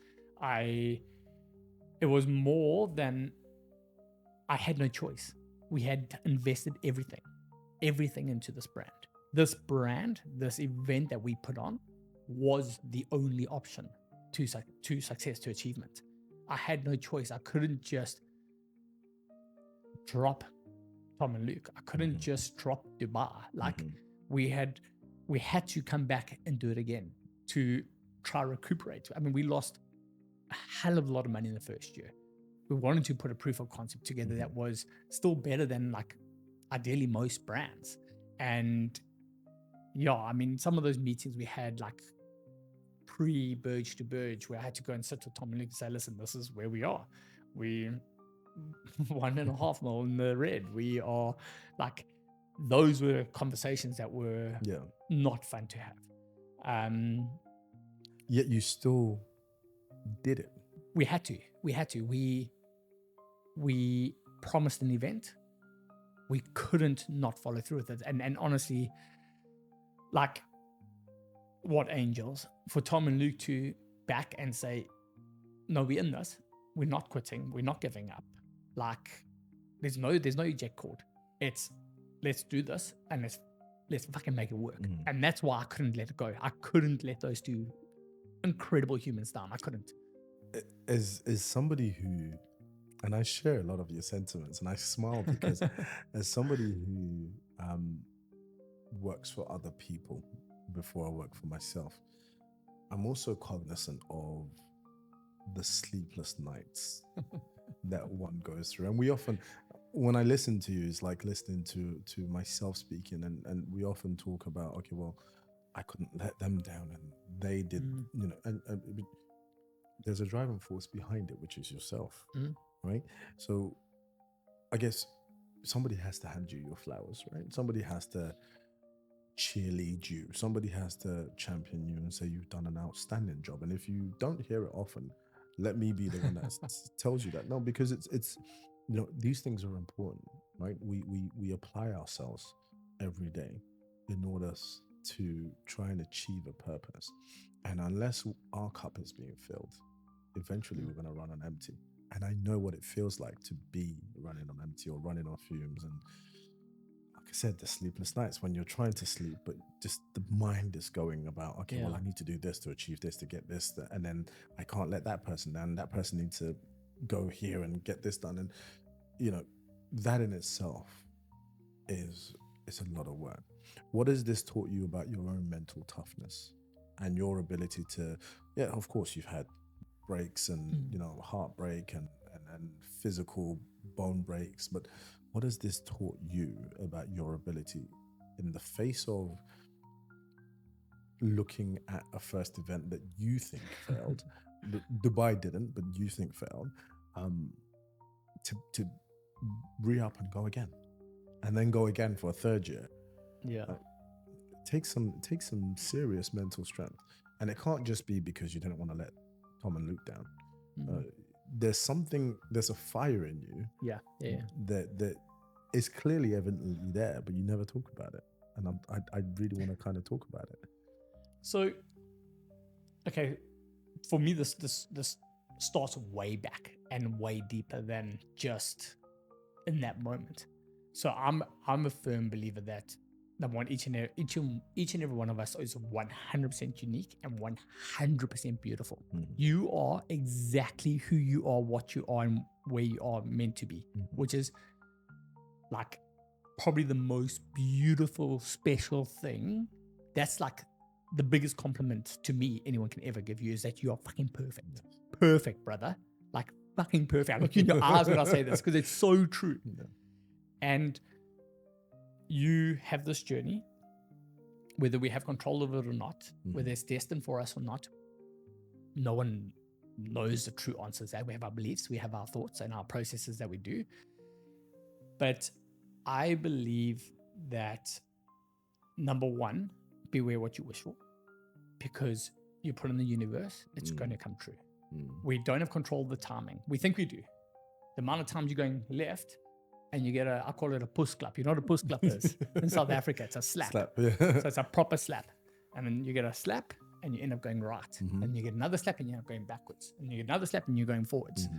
it was more than I had no choice. We had invested everything into this brand. This event that we put on was the only option to success, to achievement. I had no choice. I couldn't just drop Tom and Luke. I couldn't just drop Dubai. Like we had to come back and do it again to try to recuperate. I mean, we lost a hell of a lot of money in the first year. We wanted to put a proof of concept together that was still better than, like, ideally most brands. And yeah, I mean, some of those meetings we had, like pre-Burge to Burge, where I had to go and sit with Tom and Luke and say, listen, this is where we are. We 1.5 mil in the red. We are, like, those were conversations that were not fun to have. Yet you still did it. We had to. We promised an event. We couldn't not follow through with it. And honestly, like, what angels for Tom and Luke to back and say, no, we're in this. We're not quitting. We're not giving up. Like, there's no eject cord. It's, let's do this and let's fucking make it work. And that's why I couldn't let it go. I couldn't let those two incredible humans down. I couldn't. As somebody who, and I share a lot of your sentiments, and I smile because as somebody who works for other people before I work for myself, I'm also cognizant of the sleepless nights that one goes through. And we often, when I listen to you, it's like listening to myself speaking, and we often talk about, okay, well, I couldn't let them down and they did, and there's a driving force behind it, which is yourself, right? So I guess somebody has to hand you your flowers, right? Somebody has to cheerlead you. Somebody has to champion you and say you've done an outstanding job. And if you don't hear it often, let me be the one that tells you that. No, because it's these things are important, right? We apply ourselves every day in order to try and achieve a purpose. And unless our cup is being filled, eventually we're going to run on empty. And I know what it feels like to be running on empty or running on fumes. And like I said, the sleepless nights when you're trying to sleep, but just the mind is going about, okay, well, I need to do this to achieve this, to get this, and then I can't let that person down. That person needs to go here and get this done. And, that in itself is a lot of work. What has this taught you about your own mental toughness and your ability to, of course, you've had breaks and, heartbreak and physical bone breaks, but what has this taught you about your ability in the face of looking at a first event that you think failed, Dubai didn't, but you think failed, to re-up and go again? and then go again for a third year. Yeah. Take some serious mental strength, and it can't just be because you didn't want to let Tom and Luke down. There's a fire in you. Yeah. That is clearly evidently there, but you never talk about it. And I really want to kind of talk about it. So, okay, for me, this starts way back and way deeper than just in that moment. So I'm a firm believer that each and every one of us is 100% unique and 100% beautiful. You are exactly who you are, what you are, and where you are meant to be, which is like probably the most beautiful, special thing. That's like the biggest compliment to me anyone can ever give you, is that you are fucking perfect. Perfect, brother. Like fucking perfect. I look in your eyes when I say this because it's so true. Yeah. And you have this journey, whether we have control of it or not, whether it's destined for us or not. No one knows the true answers. That we have our beliefs, we have our thoughts and our processes that we do. But I believe that, number one, beware what you wish for, because you put in the universe, it's going to come true. We don't have control of the timing. We think we do. The amount of times you're going left and you get I call it a push clap. You know what a push clap is? In South Africa, it's a slap. Yeah. So it's a proper slap. And then you get a slap and you end up going right. And you get another slap and you end up going backwards. And you get another slap and you're going forwards.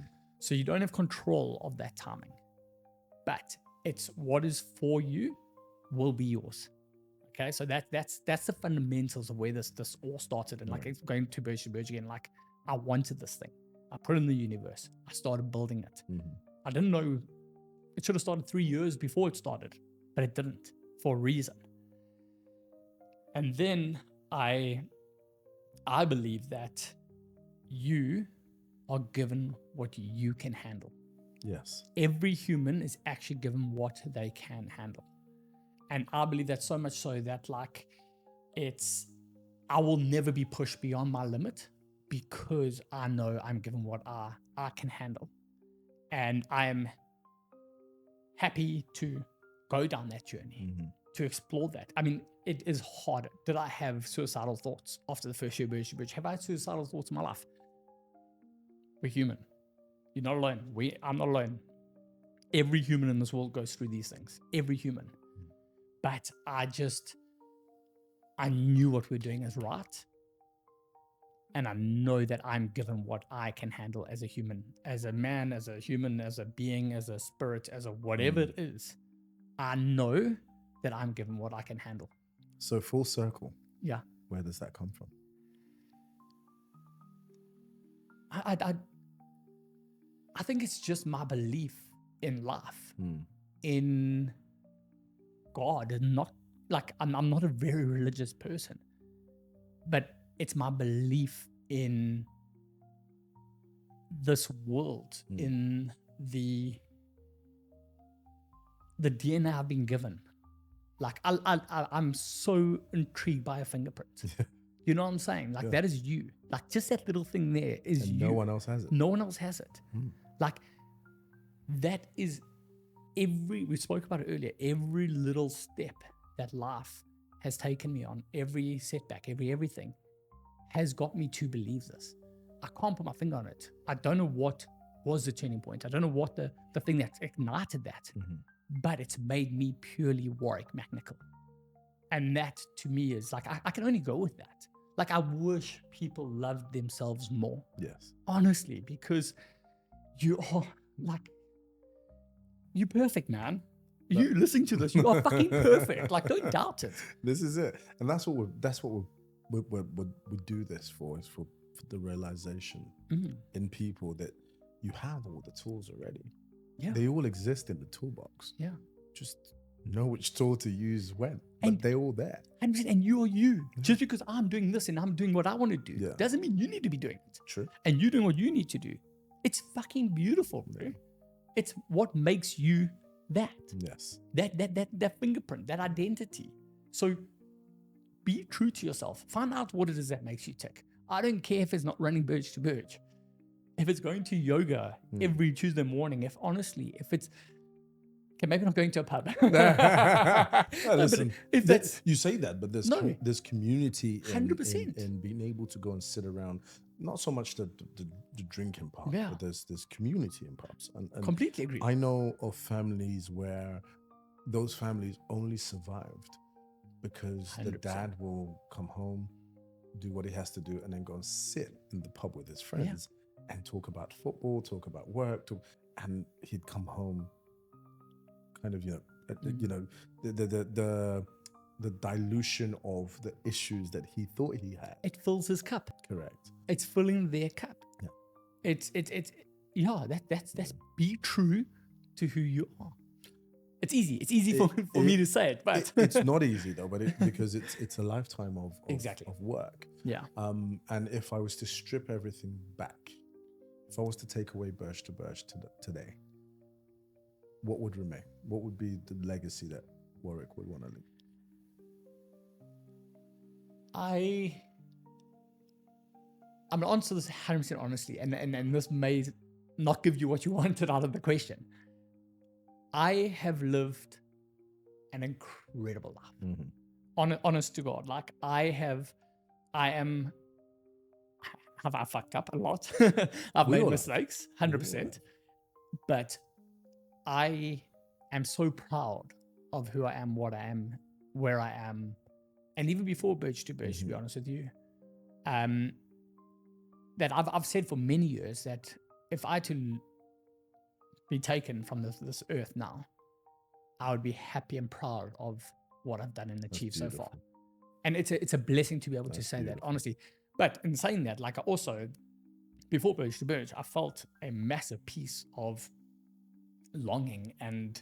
So you don't have control of that timing. But it's what is for you will be yours. Okay, so that's the fundamentals of where this all started. And like it's going to Burge again, like I wanted this thing. I put it in the universe. I started building it. I didn't know it should have started 3 years before it started, but it didn't, for a reason. And then I believe that you are given what you can handle. Yes. Every human is actually given what they can handle. And I believe that so much so that like I will never be pushed beyond my limit, because I know I'm given what I can handle. And I am happy to go down that journey, to explore that. I mean, it is hard. Did I have suicidal thoughts after the first year of Bridge? Have I had suicidal thoughts in my life? We're human. You're not alone. I'm not alone. Every human in this world goes through these things. Every human. But I knew what we're doing is right. And I know that I'm given what I can handle as a human, as a man, as a human, as a being, as a spirit, as a whatever it is. I know that I'm given what I can handle. So full circle. Yeah. Where does that come from? I think it's just my belief in life, in God, and not like I'm not a very religious person, but it's my belief in this world, in the DNA I've been given. Like I'm so intrigued by a fingerprint. You know what I'm saying? Like that is you. Like just that little thing there is and you. No one else has it. No one else has it. Like that is we spoke about it earlier, every little step that life has taken me on, every setback, everything has got me to believe this. I can't put my finger on it. I don't know what was the turning point. I don't know what the thing that ignited that, but it's made me purely Warrick Mac Nichol. And that to me is like, I can only go with that. Like I wish people loved themselves more. Yes. Honestly, because you are like, you're perfect, man. You listening to this, you are fucking perfect. Like, don't doubt it. This is it, and that's what we do this for, is for the realization in people that you have all the tools already. Yeah, they all exist in the toolbox. Yeah, just know which tool to use when, but they're all there. And you're you. Just because I'm doing this and I'm doing what I want to do, doesn't mean you need to be doing it. True. And you're doing what you need to do. It's fucking beautiful, bro. It's what makes you that. Yes. That fingerprint, that identity. So be true to yourself. Find out what it is that makes you tick. I don't care if it's not running Burge to Burge. If it's going to yoga every Tuesday morning, if it's Okay, maybe not going to a pub. No, listen, but if that's you say that, but there's No. there's community in, 100%. in being able to go and sit around. Not so much the drinking part, Yeah. but there's community in pubs. And completely agree. I know of families where those families only survived because the 100%. dad will come home, do what he has to do, and then go and sit in the pub with his friends and talk about football, talk about work, and he'd come home kind of, the dilution of the issues that he thought he had. It fills his cup. Correct. It's filling their cup. Yeah. It's that's be true to who you are. It's easy. It's easy for me to say it, but it's not easy though. But because it's a lifetime of Exactly. of work. Yeah. And if I was to strip everything back, if I was to take away Birch to Birch today, what would remain? What would be the legacy that Warrick would want to leave? I'm going to answer this 100% honestly, and this may not give you what you wanted out of the question. I have lived an incredible life. Mm-hmm. Honest to God. Like have I fucked up a lot? I've made mistakes, 100%. But I am so proud of who I am, what I am, where I am, and even before Birch to Birch, to be honest with you, that I've said for many years that if I to be taken from this earth now, I would be happy and proud of what I've done and achieved so far. And it's a blessing to be able to say that, honestly. But in saying that, like I also, before Birch to Birch, I felt a massive piece of longing, and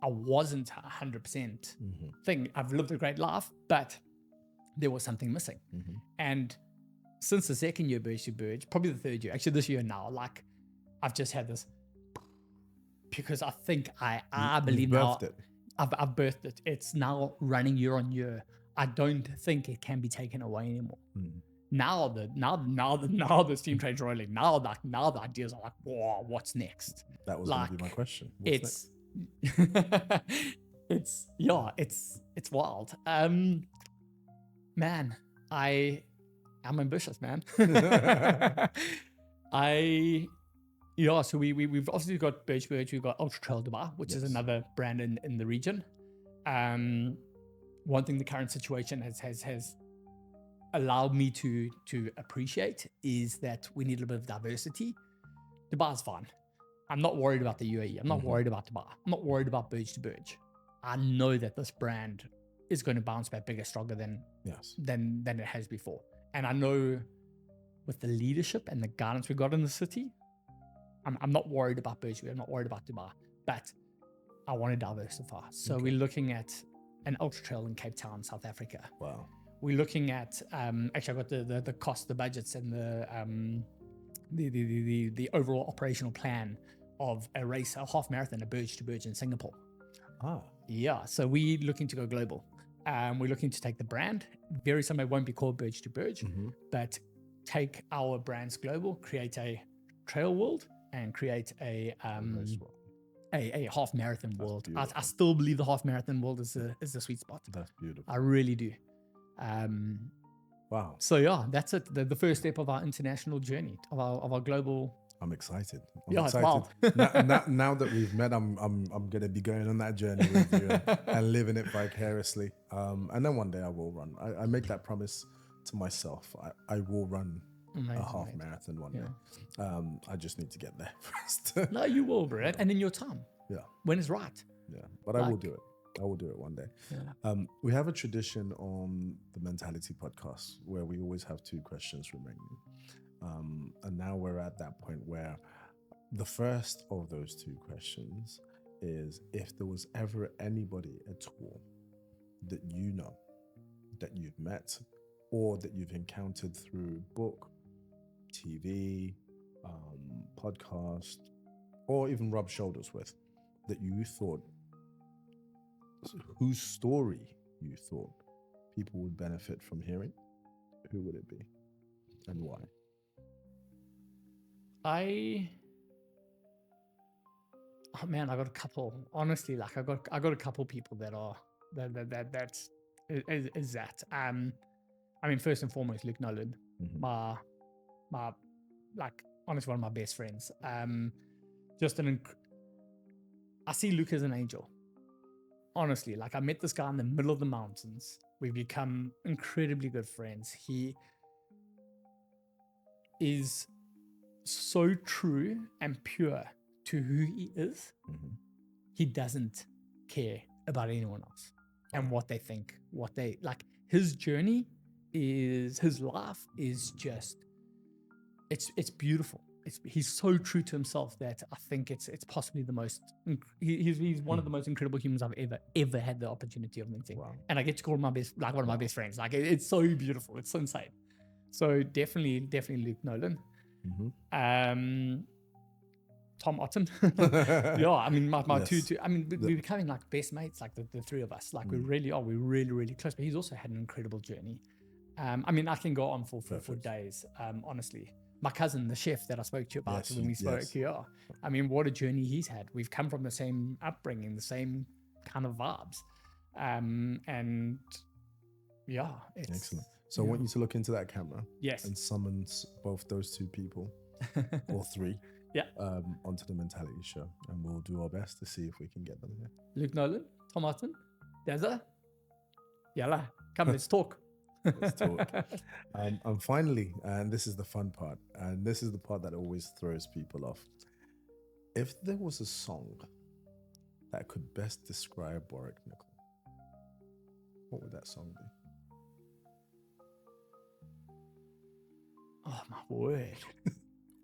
I wasn't 100% thing. I've lived a great life, but there was something missing. And since the second year Birch to Birch, probably the third year, actually this year now, like I've just had this, because I think I believe now I've birthed it. It's now running year on year. I don't think it can be taken away anymore. Now the steam train's rolling. Now the ideas are like, whoa, what's next? That was like, going to be my question. What's next? It's wild. Man, I'm ambitious, man. So we've obviously got Birch, we've got Ultra Trail Dubai, which is another brand in the region. One thing the current situation has allowed me to appreciate is that we need a little bit of diversity. Dubai is fine. I'm not worried about the UAE. I'm not worried about Dubai. I'm not worried about Birch to Birch. I know that this brand is going to bounce back bigger, stronger than it has before. And I know with the leadership and the guidance we got in the city, I'm not worried about Birch. I'm not worried about Dubai, but I want to diversify. So we're looking at an ultra trail in Cape Town, South Africa. Wow. We're looking at actually I've got the cost, the budgets, and the overall operational plan of a race, a half marathon, a Birch to Birch in Singapore. Yeah. So we're looking to go global. We're looking to take the brand very similar. It won't be called Birch to Birch, but take our brands global, create a trail world, and create a half marathon world. I still believe the half marathon world is the sweet spot. That's beautiful. I really do. Wow. So yeah, that's it. The first step of our international journey, of our global. I'm excited. It's wild. now that we've met, I'm gonna be going on that journey with you and living it vicariously. And then one day I will run. I make that promise to myself. I will run a half marathon one day. I just need to get there first. No, you will, bro. And in your time. Yeah. When it's right. Yeah. But I will do it. I will do it one day. Yeah. We have a tradition on the Mentality podcast where we always have 2 questions remaining. And now we're at that point where the first of those 2 questions is, if there was ever anybody at all that you know, that you've met, or that you've encountered through book, TV, podcast, or even rub shoulders with, that you thought, whose story you thought people would benefit from hearing, who would it be and why? Oh man, I got a couple. Honestly, like I got a couple people that are that is that. I mean, first and foremost, Luke Nolan, my like honestly one of my best friends. Just I see Luke as an angel. Honestly, like I met this guy in the middle of the mountains. We've become incredibly good friends. He is so true and pure to who he is. He doesn't care about anyone else and what they think, what they like. His journey is, his life is just, it's beautiful. He's so true to himself that I think it's possibly the most, he's one of the most incredible humans I've ever had the opportunity of meeting. Wow. And I get to call him my best, like one of my best friends. Like it's so beautiful. It's so insane. So definitely Luke Nolan. Tom Otten. Yeah, I mean, my Yes. two, I mean, we're becoming like best mates, like the three of us. Like we really are. We're really, really close. But he's also had an incredible journey. I mean, I can go on for days, honestly. My cousin, the chef that I spoke to you about when we spoke, yeah. I mean, what a journey he's had. We've come from the same upbringing, the same kind of vibes. And yeah, it's excellent. So I want you to look into that camera. Yes. And summons both those two people or three. Yeah. Onto the Mentality Show, and we'll do our best to see if we can get them here. Luke Nolan, Tom Otten, Dazza, Yalla, come, let's talk. Let's talk. And finally, and this is the fun part, and this is the part that always throws people off. If there was a song that could best describe Warrick Nichol, what would that song be? Oh my word.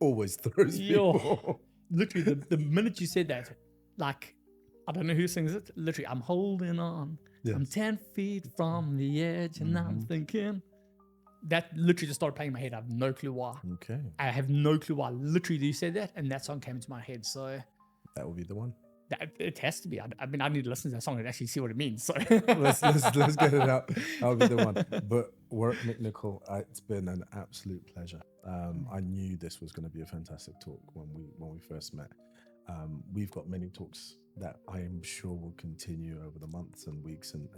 Always throws people. Literally, the minute you said that, like, I don't know who sings it. Literally, I'm holding on. Yes. I'm 10 feet from the edge, and I'm thinking. That literally just started playing in my head. I have no clue why. Okay. I have no clue why. Literally, you said that, and that song came into my head. So that would be the one. It has to be. I mean, I need to listen to that song and actually see what it means. So let's get it out. That'll be the one. But Warrick Mac Nichol, it's been an absolute pleasure. I knew this was going to be a fantastic talk when we first met. We've got many talks that I am sure will continue over the months and weeks and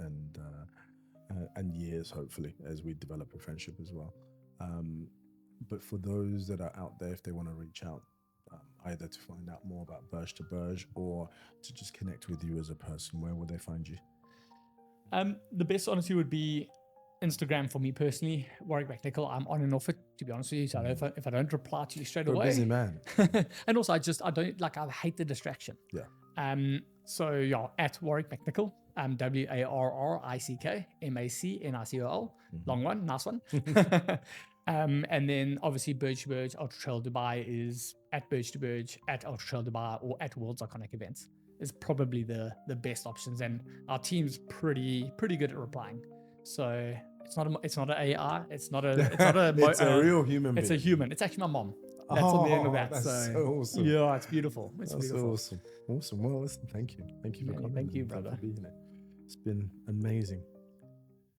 years, hopefully, as we develop a friendship as well. But for those that are out there, if they want to reach out, either to find out more about Burge to Burge or to just connect with you as a person, where will they find you? The best, honestly, would be Instagram for me personally, Warrick Mac Nichol. I'm on and off it, to be honest with you. So if I don't reply to you straight away, busy man. And also I hate the distraction. Yeah. So yeah, at Warrick Mac Nichol, WarrickMacnicol, long one, nice one. And then obviously Burge to Burge, Ultra Trail Dubai is at Burge to Burge, at Ultra Trail Dubai, or at World's Iconic Events is probably the best options. And our team's pretty good at replying. So it's not an AI, it's not a it's a real human being. It's a human. It's actually my mom. That's on the end of that. That's so awesome. Yeah, it's beautiful. It's that's beautiful. So awesome. Well, listen, thank you for coming. Thank you, brother. For being here. It's been amazing.